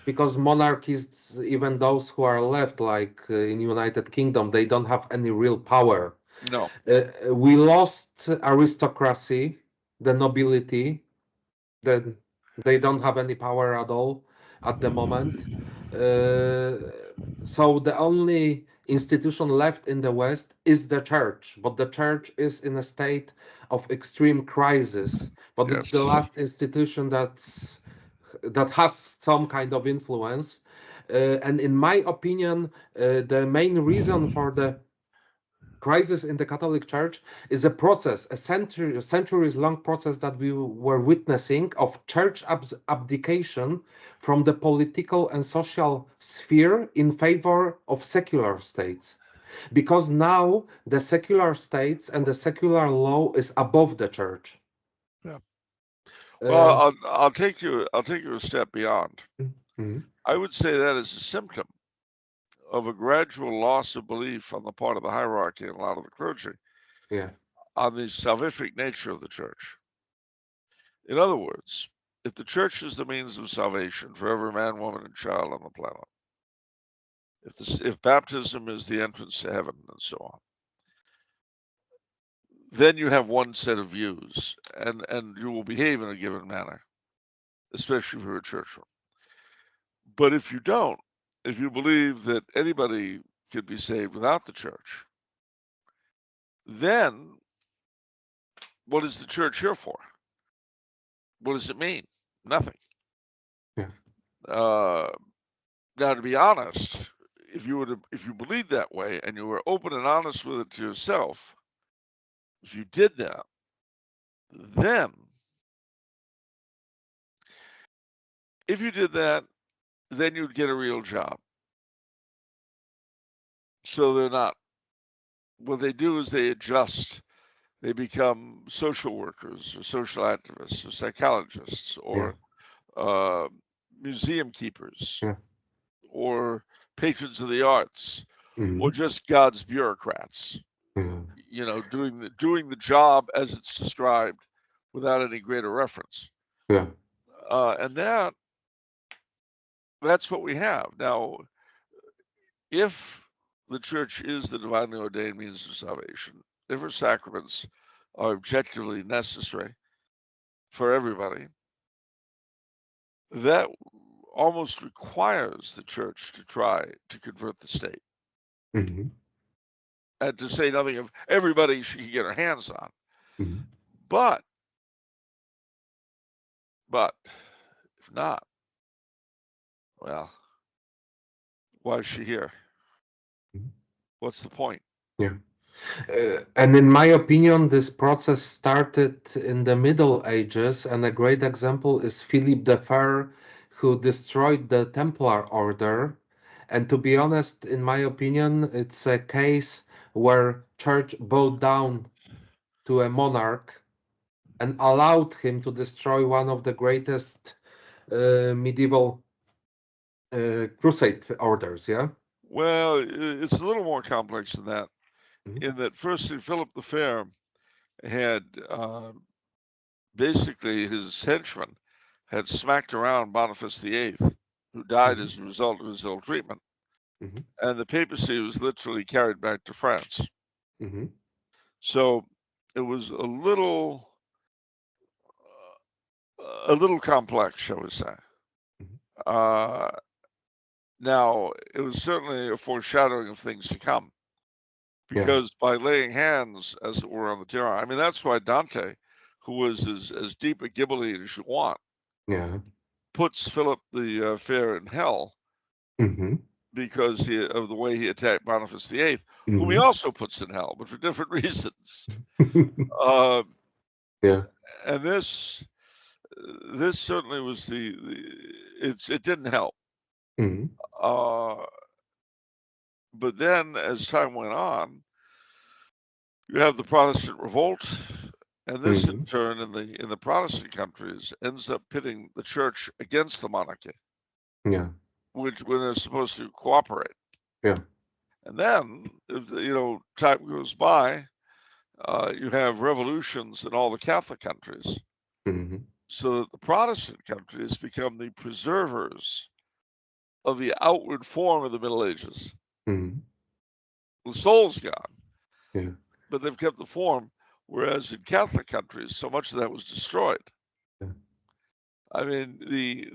because monarchies, even those who are left, like in United Kingdom, they don't have any real power. No. We lost aristocracy, the nobility, then they don't have any power at all at the moment. So the only institution left in the West is the church, but the church is in a state of extreme crisis. But it's the Yes. last institution that has some kind of influence. And in my opinion, the main reason for the crisis in the Catholic Church is a process, a centuries long process that we were witnessing of church abdication from the political and social sphere in favor of secular states. Because now the secular states and the secular law is above the church. Yeah. Uh, Well, I'll take you a step beyond. mhm. I would say that is a symptom of a gradual loss of belief on the part of the hierarchy and a lot of the clergy Yeah. on the salvific nature of the church. In other words, if the church is the means of salvation for every man, woman, and child on the planet, if baptism is the entrance to heaven and so on, then you have one set of views, and you will behave in a given manner, especially if you're a churchman. But if you don't, if you believe that anybody could be saved without the church, then what is the church here for? What does it mean? Nothing. Yeah. Now, to be honest, if you believed that way and you were open and honest with it to yourself, if you did that, then then you'd get a real job. So they're not. What they do is they adjust. They become social workers or social activists or psychologists or museum keepers Yeah. or patrons of the arts Mhm. or just God's bureaucrats. Yeah. You know, doing the job as it's described without any greater reference. Yeah. And that's what we have. Now, if the church is the divinely ordained means of salvation, if her sacraments are objectively necessary for everybody, that almost requires the church to try to convert the state. Mhm. And to say nothing of everybody she can get her hands on. Mhm. But if not, well, why is she here? Mhm. What's the point? Yeah. And in my opinion, this process started in the Middle Ages, and a great example is Philip the Fair, who destroyed the Templar order. And to be honest, in my opinion, it's a case where church bowed down to a monarch and allowed him to destroy one of the greatest medieval crusade orders. Yeah. Well, it's a little more complex than that. Mhm. In that, firstly, Philip the Fair had basically his henchmen had smacked around Boniface VIII, who died Mhm. as a result of his ill treatment, Mhm. and the papacy was literally carried back to France. Mhm. So it was a little complex, shall we say. Mhm. Uh, Now, it was certainly a foreshadowing of things to come because by laying hands, as it were, on the tyranny. I mean, that's why Dante, who was as deep a Ghibelline as you want, puts Philip the Fair in hell because of the way he attacked Boniface VIII, whom he also puts in hell, but for different reasons. And this certainly was it didn't help. But then, as time went on, you have the Protestant revolt, and this in turn in the Protestant countries ends up pitting the church against the monarchy, when they're supposed to cooperate. And then, time goes by, you have revolutions in all the Catholic countries, so that the Protestant countries become the preservers of the outward form of the Middle Ages. The soul's gone, but they've kept the form, whereas in Catholic countries, so much of that was destroyed. I mean, the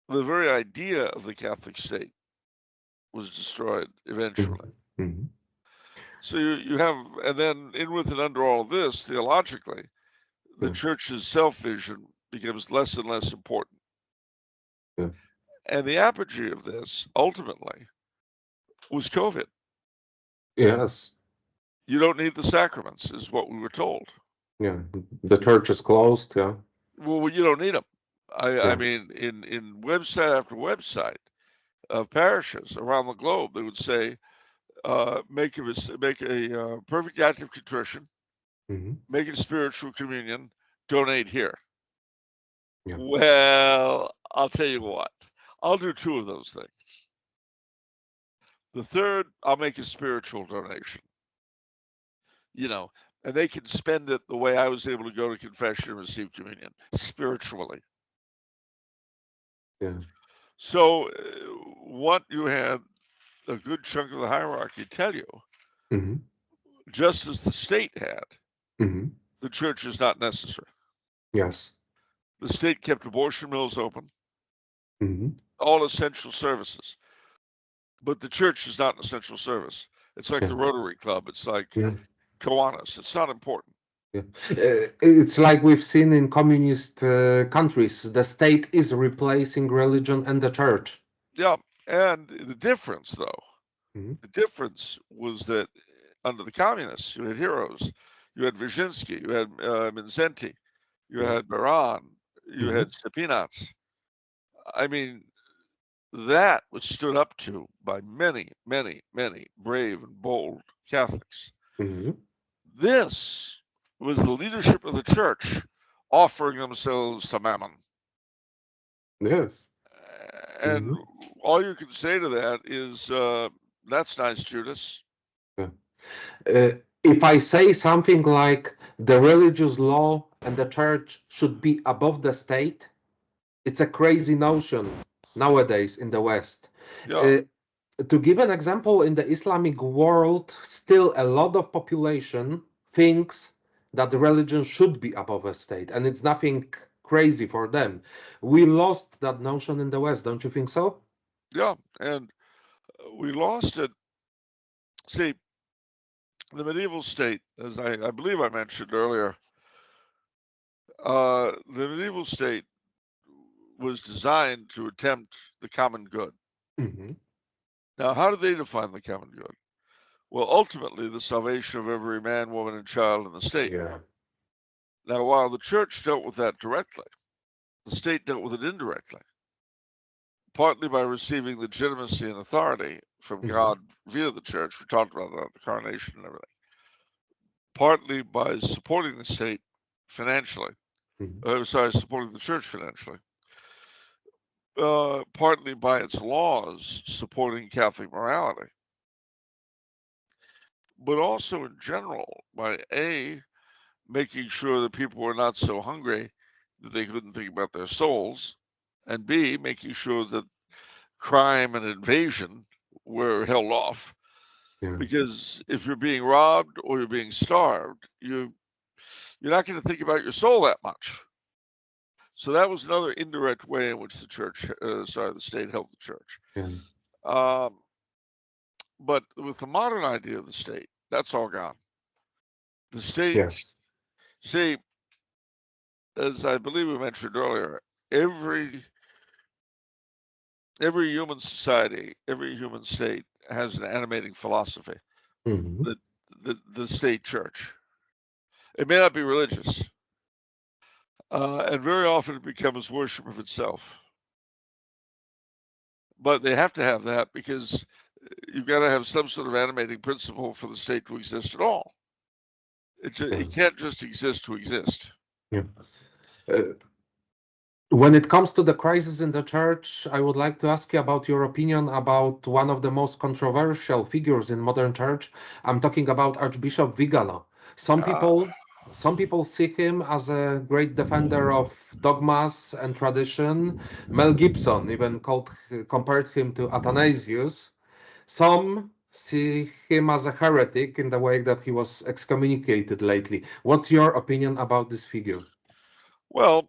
very idea of the Catholic state was destroyed eventually. So you have, and then in with and under all of this, theologically, the church's self-vision becomes less and less important. And the apogee of this, ultimately, was COVID. Yes. You don't need the sacraments, is what we were told. The church is closed. Well, you don't need them. I mean, in website after website of parishes around the globe, they would say, make a perfect act of contrition, make a spiritual communion, donate here. Well, I'll tell you what, I'll do two of those things. The third, I'll make a spiritual donation. And they can spend it the way I was able to go to confession and receive communion, spiritually. So what you had a good chunk of the hierarchy tell you, just as the state had, the church is not necessary. Yes. The state kept abortion mills open, all essential services. But the church is not an essential service. It's like the Rotary Club. It's like Kiwanis. It's not important. It's like we've seen in communist countries. The state is replacing religion and the church. Yeah, and the difference, though, the difference was that under the communists, you had heroes. You had Wyszynski, you had Mindszenty, you had Baran, you had Stepinac. I mean, that was stood up to by many, many, many brave and bold Catholics. This was the leadership of the church offering themselves to Mammon. Yes. And all you can say to that is, that's nice, Judas. If I say something like the religious law and the church should be above the state, it's a crazy notion nowadays in the West. To give an example, in the Islamic world, still a lot of population thinks that the religion should be above a state, and it's nothing crazy for them. We lost that notion in the West, don't you think so? Yeah, and we lost it. See, the medieval state, as I believe I mentioned earlier, the medieval state was designed to attempt the common good. Now, how do they define the common good? Well, ultimately, the salvation of every man, woman, and child in the state. Now, while the church dealt with that directly, the state dealt with it indirectly, partly by receiving legitimacy and authority from God via the church. We talked about that, the coronation and everything. Partly by supporting the state financially. Supporting the church financially. Partly by its laws supporting Catholic morality. But also in general by making sure that people were not so hungry that they couldn't think about their souls, and B, making sure that crime and invasion were held off. Because if you're being robbed or you're being starved, you're not going to think about your soul that much. So that was another indirect way in which the church, the state helped the church. But with the modern idea of the state, that's all gone. The state, Yes. see, as I believe we mentioned earlier, every human society, every human state has an animating philosophy. Mhm. The state church. It may not be religious, and very often it becomes worship of itself. But they have to have that because you've got to have some sort of animating principle for the state to exist at all. It can't just exist to exist. Yeah. When it comes to the crisis in the church, I would like to ask you about your opinion about one of the most controversial figures in modern church. I'm talking about Archbishop Vigano. Some Ah, people, some people see him as a great defender of dogmas and tradition. Mel Gibson even compared him to Athanasius. Some see him as a heretic in the way that he was excommunicated lately. What's your opinion about this figure? well,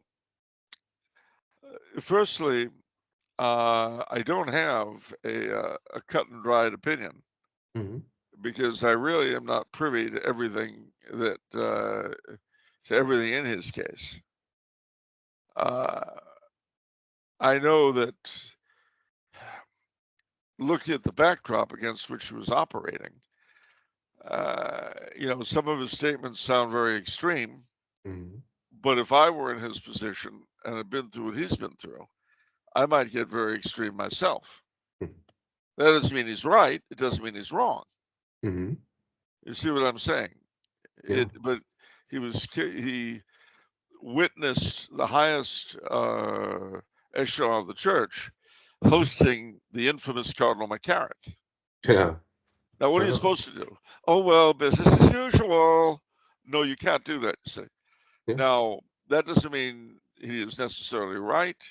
firstly, I don't have a cut and dried opinion Mhm. because I really am not privy to everything that to everything in his case. I know that looking at the backdrop against which he was operating, some of his statements sound very extreme. Mhm. But if I were in his position and had been through what he's been through, I might get very extreme myself. Mhm. That doesn't mean he's right. It doesn't mean he's wrong. Mhm. You see what I'm saying? Yeah. But he witnessed the highest echelon of the church hosting the infamous Cardinal McCarrick. Yeah. Now, what are you Uh, supposed to do? Oh, well, business as usual. No, you can't do that, you see. yeah. Now, that doesn't mean he is necessarily right.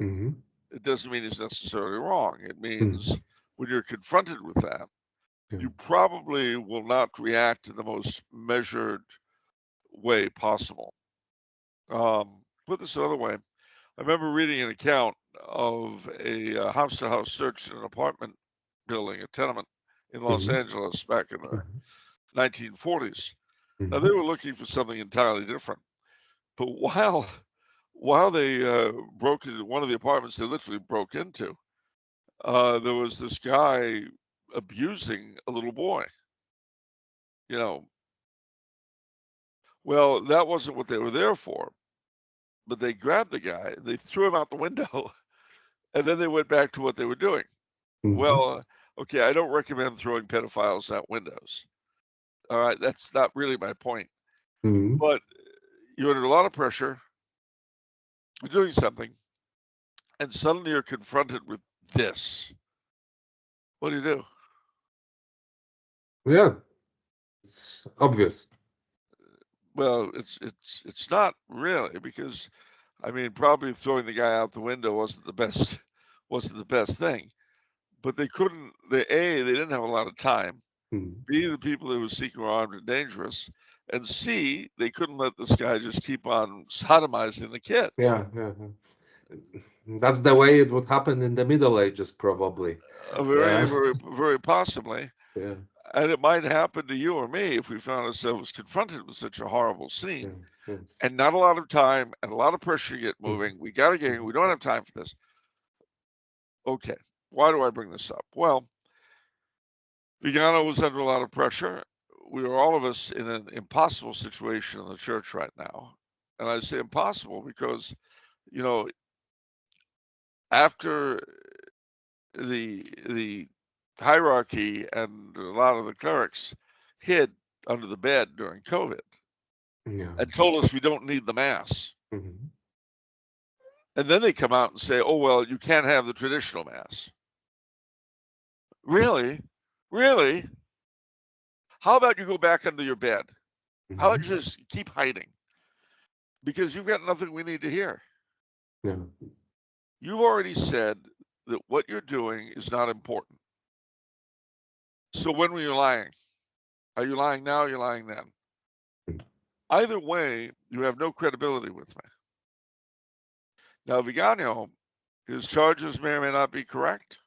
Mhm. It doesn't mean he's necessarily wrong. It Mhm. means when you're confronted with that, Yeah. you probably will not react in the most measured way possible. Put this another way, I remember reading an account of a house-to-house search in an apartment building, a tenement in Los Mhm. Angeles back in the Mhm. 1940s. Now they Mhm. were looking for something entirely different, but while they broke into one of the apartments, they literally broke into. There was this guy abusing a little boy. You know, well, that wasn't what they were there for. But they grabbed the guy, they threw him out the window, and then they went back to what they were doing. Mhm. Well, okay, I don't recommend throwing pedophiles out windows. All right, that's not really my point. Mhm. But you're under a lot of pressure, you're doing something, and suddenly you're confronted with this. What do you do? Yeah. It's obvious. Well, it's not really because I mean probably throwing the guy out the window wasn't the best thing. But they couldn't they didn't have a lot of time. Mhm. B, the people they were seeking were armed and dangerous. And C, they couldn't let this guy just keep on sodomizing the kid. Yeah. Yeah. Yeah. That's the way it would happen in the Middle Ages, probably. Very, Yeah. very, very possibly. Yeah. And it might happen to you or me if we found ourselves confronted with such a horrible Yeah. scene Yeah. and not a lot of time and a lot of pressure to get Mhm. moving. We got to get in. Mhm. We don't have time for this. Okay. Why do I bring this up? Well, Vigano was under a lot of pressure. We are all of us in an impossible situation in the church right now. And I say impossible because, you know, after the hierarchy and a lot of the clerics hid under the bed during COVID Yeah. and told us we don't need the mass. Mhm. And then they come out and say, oh, well, you can't have the traditional mass. Really? Really? How about you go back under your bed? How about Mhm. you just keep hiding? Because you've got nothing we need to hear. Yeah. You've already said that what you're doing is not important. So when were you lying? Are you lying now? Or are you lying then? Mhm. Either way, you have no credibility with me. Now, Vigano, his charges may or may not be correct.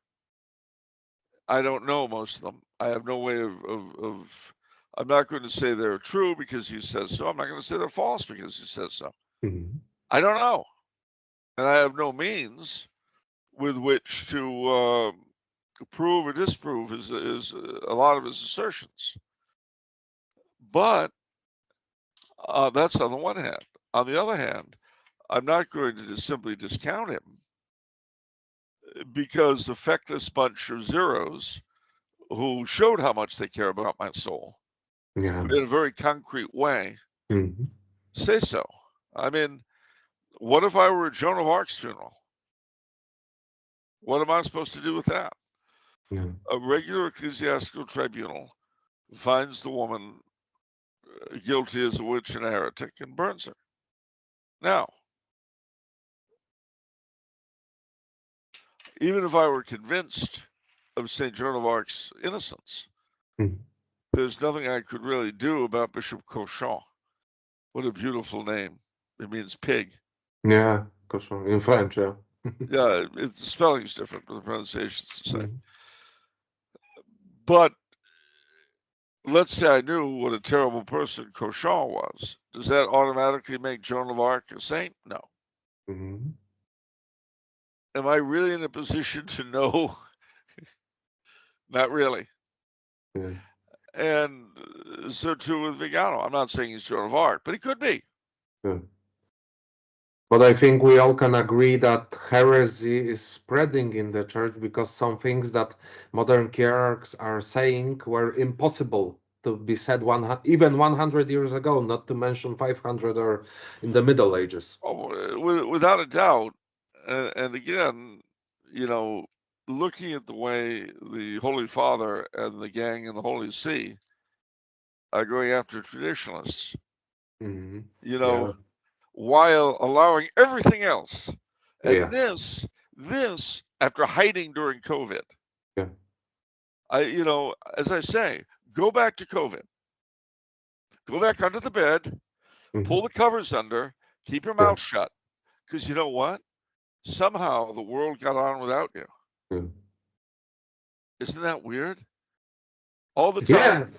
I don't know most of them. I have no way of I'm not going to say they're true because he says so. I'm not going to say they're false because he says so. Mhm. I don't know. And I have no means with which to prove or disprove his a lot of his assertions. But that's on the one hand. On the other hand, I'm not going to just simply discount him because the feckless bunch of zeros who showed how much they care about my soul Yeah. in a very concrete way Mhm. say so. I mean, what if I were at Joan of Arc's funeral? What am I supposed to do with that? Yeah. A regular ecclesiastical tribunal finds the woman guilty as a witch and a heretic and burns her. Now, even if I were convinced of St. Joan of Arc's innocence, Mhm. there's nothing I could really do about Bishop Cochon. What a beautiful name. It means pig. Yeah, cochon in French, yeah. Yeah, the spelling's different, but the pronunciation's the same. Mhm. But let's say I knew what a terrible person Cochon was. Does that automatically make Joan of Arc a saint? No. Mhm. Am I really in a position to know? Not really. Yeah. And so too with Vigano. I'm not saying he's Joan of Arc, but he could be. Yeah. But I think we all can agree that heresy is spreading in the church because some things that modern hierarchs are saying were impossible to be said even 100 years ago, not to mention 500 or in the Middle Ages. Oh, without a doubt. And again, you know, looking at the way the Holy Father and the gang in the Holy See are going after traditionalists, Mhm. you know, Yeah. while allowing everything else. And Yeah. this after hiding during COVID. Yeah. As I say, go back to COVID. Go back under the bed, pull Mhm. the covers under, keep your Yeah. mouth shut. Because you know what? Somehow the world got on without you. Yeah. Isn't that weird? All the Yeah. time,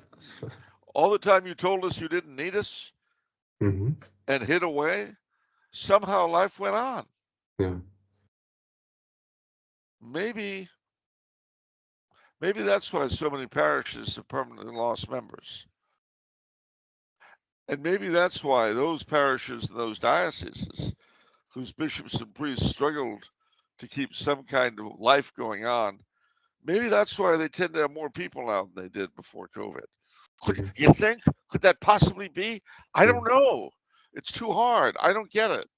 all the time you told us you didn't need us Mhm. and hid away, somehow life went on. Yeah. Maybe that's why so many parishes have permanently lost members. And maybe that's why those parishes and those dioceses whose bishops and priests struggled to keep some kind of life going on, maybe that's why they tend to have more people now than they did before COVID. Mhm. You think? Could that possibly be? I Yeah. don't know. It's too hard. I don't get it.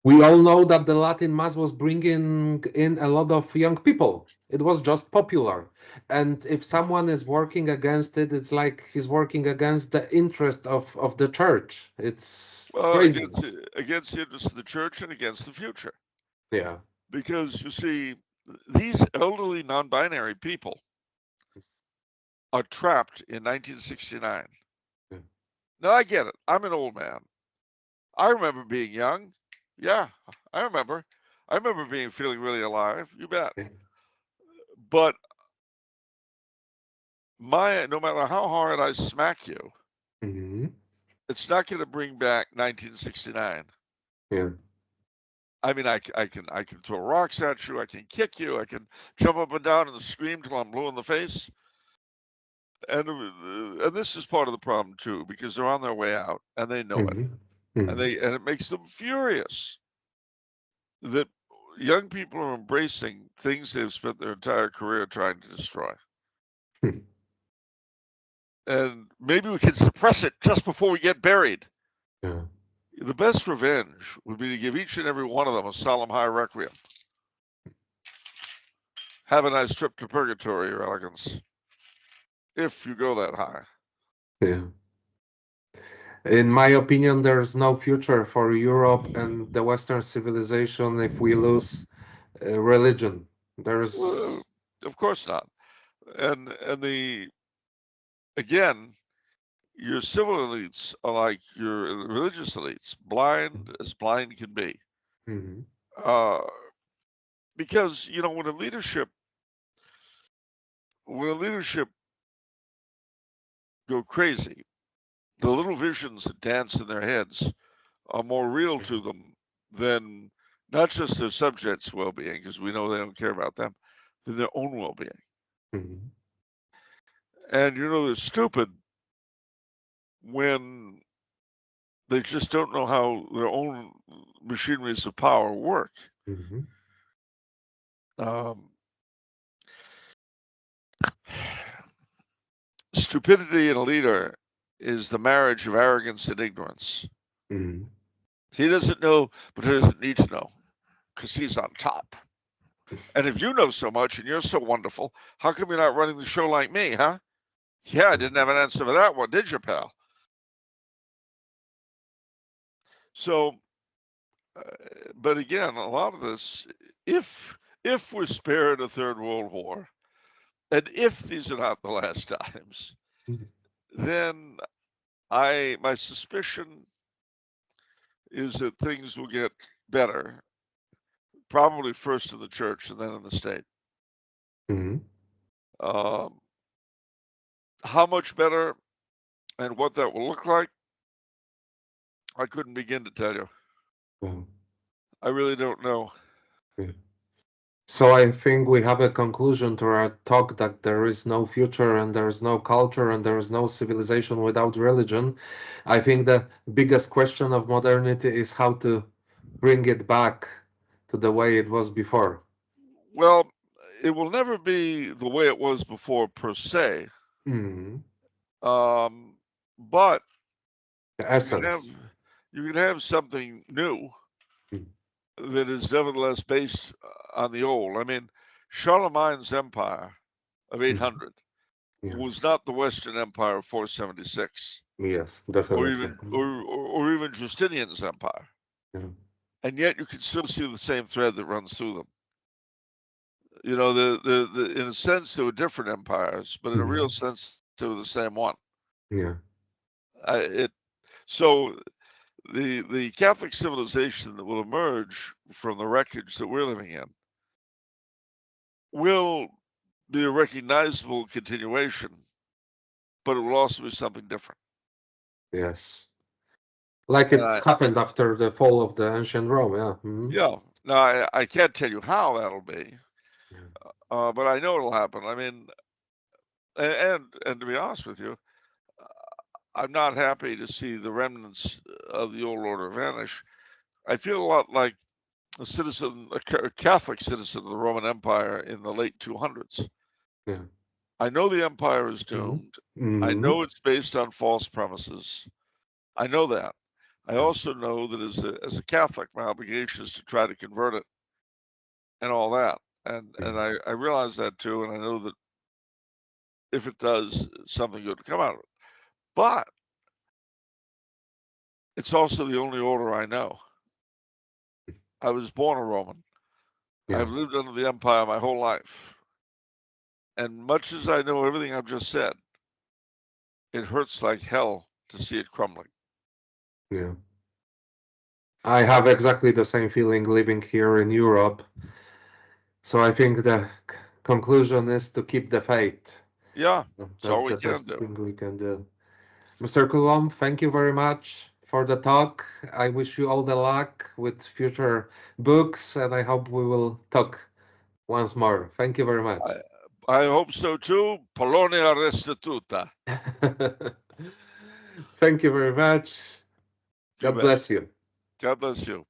We all know that the Latin Mass was bringing in a lot of young people. It was just popular. And if someone is working against it, it's like he's working against the interest of the church. It's Well, craziness. against the interest of the church and against the future. Yeah. Because you see, these elderly non-binary people are trapped in 1969. Yeah. Now I get it. I'm an old man. I remember being young. Yeah, I remember. I remember feeling really alive. You bet. Yeah. But no matter how hard I smack you, Mhm. it's not going to bring back 1969. Yeah. I mean, I can throw rocks at you. I can kick you. I can jump up and down and scream till I'm blue in the face. And this is part of the problem too, because they're on their way out and they know it, Mhm. and Mhm. it makes them furious that young people are embracing things they've spent their entire career trying to destroy. Hmm. And maybe we can suppress it just before we get buried. Yeah. The best revenge would be to give each and every one of them a solemn high requiem. Have a nice trip to purgatory, Your Elegance, if you go that high. Yeah. In my opinion, there's no future for Europe and the Western civilization if we lose religion. Well, There's of course not. And the again, your civil elites are like your religious elites, blind as blind can be. Mhm. Uh, because when a leadership when a leadership go crazy, the little visions that dance in their heads are more real to them than not just their subjects' well-being, because we know they don't care about them, than their own well-being. Mhm. And they're stupid when they just don't know how their own machineries of power work. Mhm. Stupidity in a leader is the marriage of arrogance and ignorance. Mhm. He doesn't know, but he doesn't need to know because he's on top. And if you know so much and you're so wonderful, how come you're not running the show like me, huh? Yeah, I didn't have an answer for that one, did you, pal? So, but again, a lot of this, if we're spared a third world war, and if these are not the last times, Mhm. then my suspicion is that things will get better, probably first in the church and then in the state. Mhm. How much better and what that will look like, I couldn't begin to tell you. Wow. I really don't know. Yeah. So I think we have a conclusion to our talk that there is no future and there is no culture and there is no civilization without religion. I think the biggest question of modernity is how to bring it back to the way it was before. Well, it will never be the way it was before per se, Mhm. but The you can have essence. something new Mhm. that is nevertheless based on the old. I mean, Charlemagne's empire of Mhm. 800 Yeah. was not the Western Empire of 476, Yes, or definitely. even or even Justinian's empire, Yeah. and yet you can still see the same thread that runs through them. The in a sense they were different empires, but in a real Mhm. sense they were the same one. Yeah. So the Catholic civilization that will emerge from the wreckage that we're living in will be a recognizable continuation, but it will also be something different. Yes. Like And it's happened after the fall of the ancient Rome. Yeah. Mhm. yeah, now I can't tell you how that'll be, Yeah. but I know it'll happen. I mean, and to be honest with you, I'm not happy to see the remnants of the old order vanish. I feel a lot like a Catholic citizen of the Roman Empire in the late 200s. Yeah. I know the empire is Mhm. doomed. I Mhm. know it's based on false premises. I know that. I Yeah. also know that as a Catholic, my obligation is to try to convert it and all that. And Yeah. I realize that too, and I know that if it does, something good will come out of it. But it's also the only order I know. I was born a Roman. Yeah. I've lived under the empire my whole life. And much as I know everything I've just said, it hurts like hell to see it crumbling. Yeah. I have exactly the same feeling living here in Europe. So I think the conclusion is to keep the faith. Yeah, it's That's all we the can best do. thing we can do. Mr. Coulombe, thank you very much for the talk. I wish you all the luck with future books, and I hope we will talk once more. Thank you very much. I hope so too. Polonia restituta. Thank you very much. You God bet. bless you. God bless you.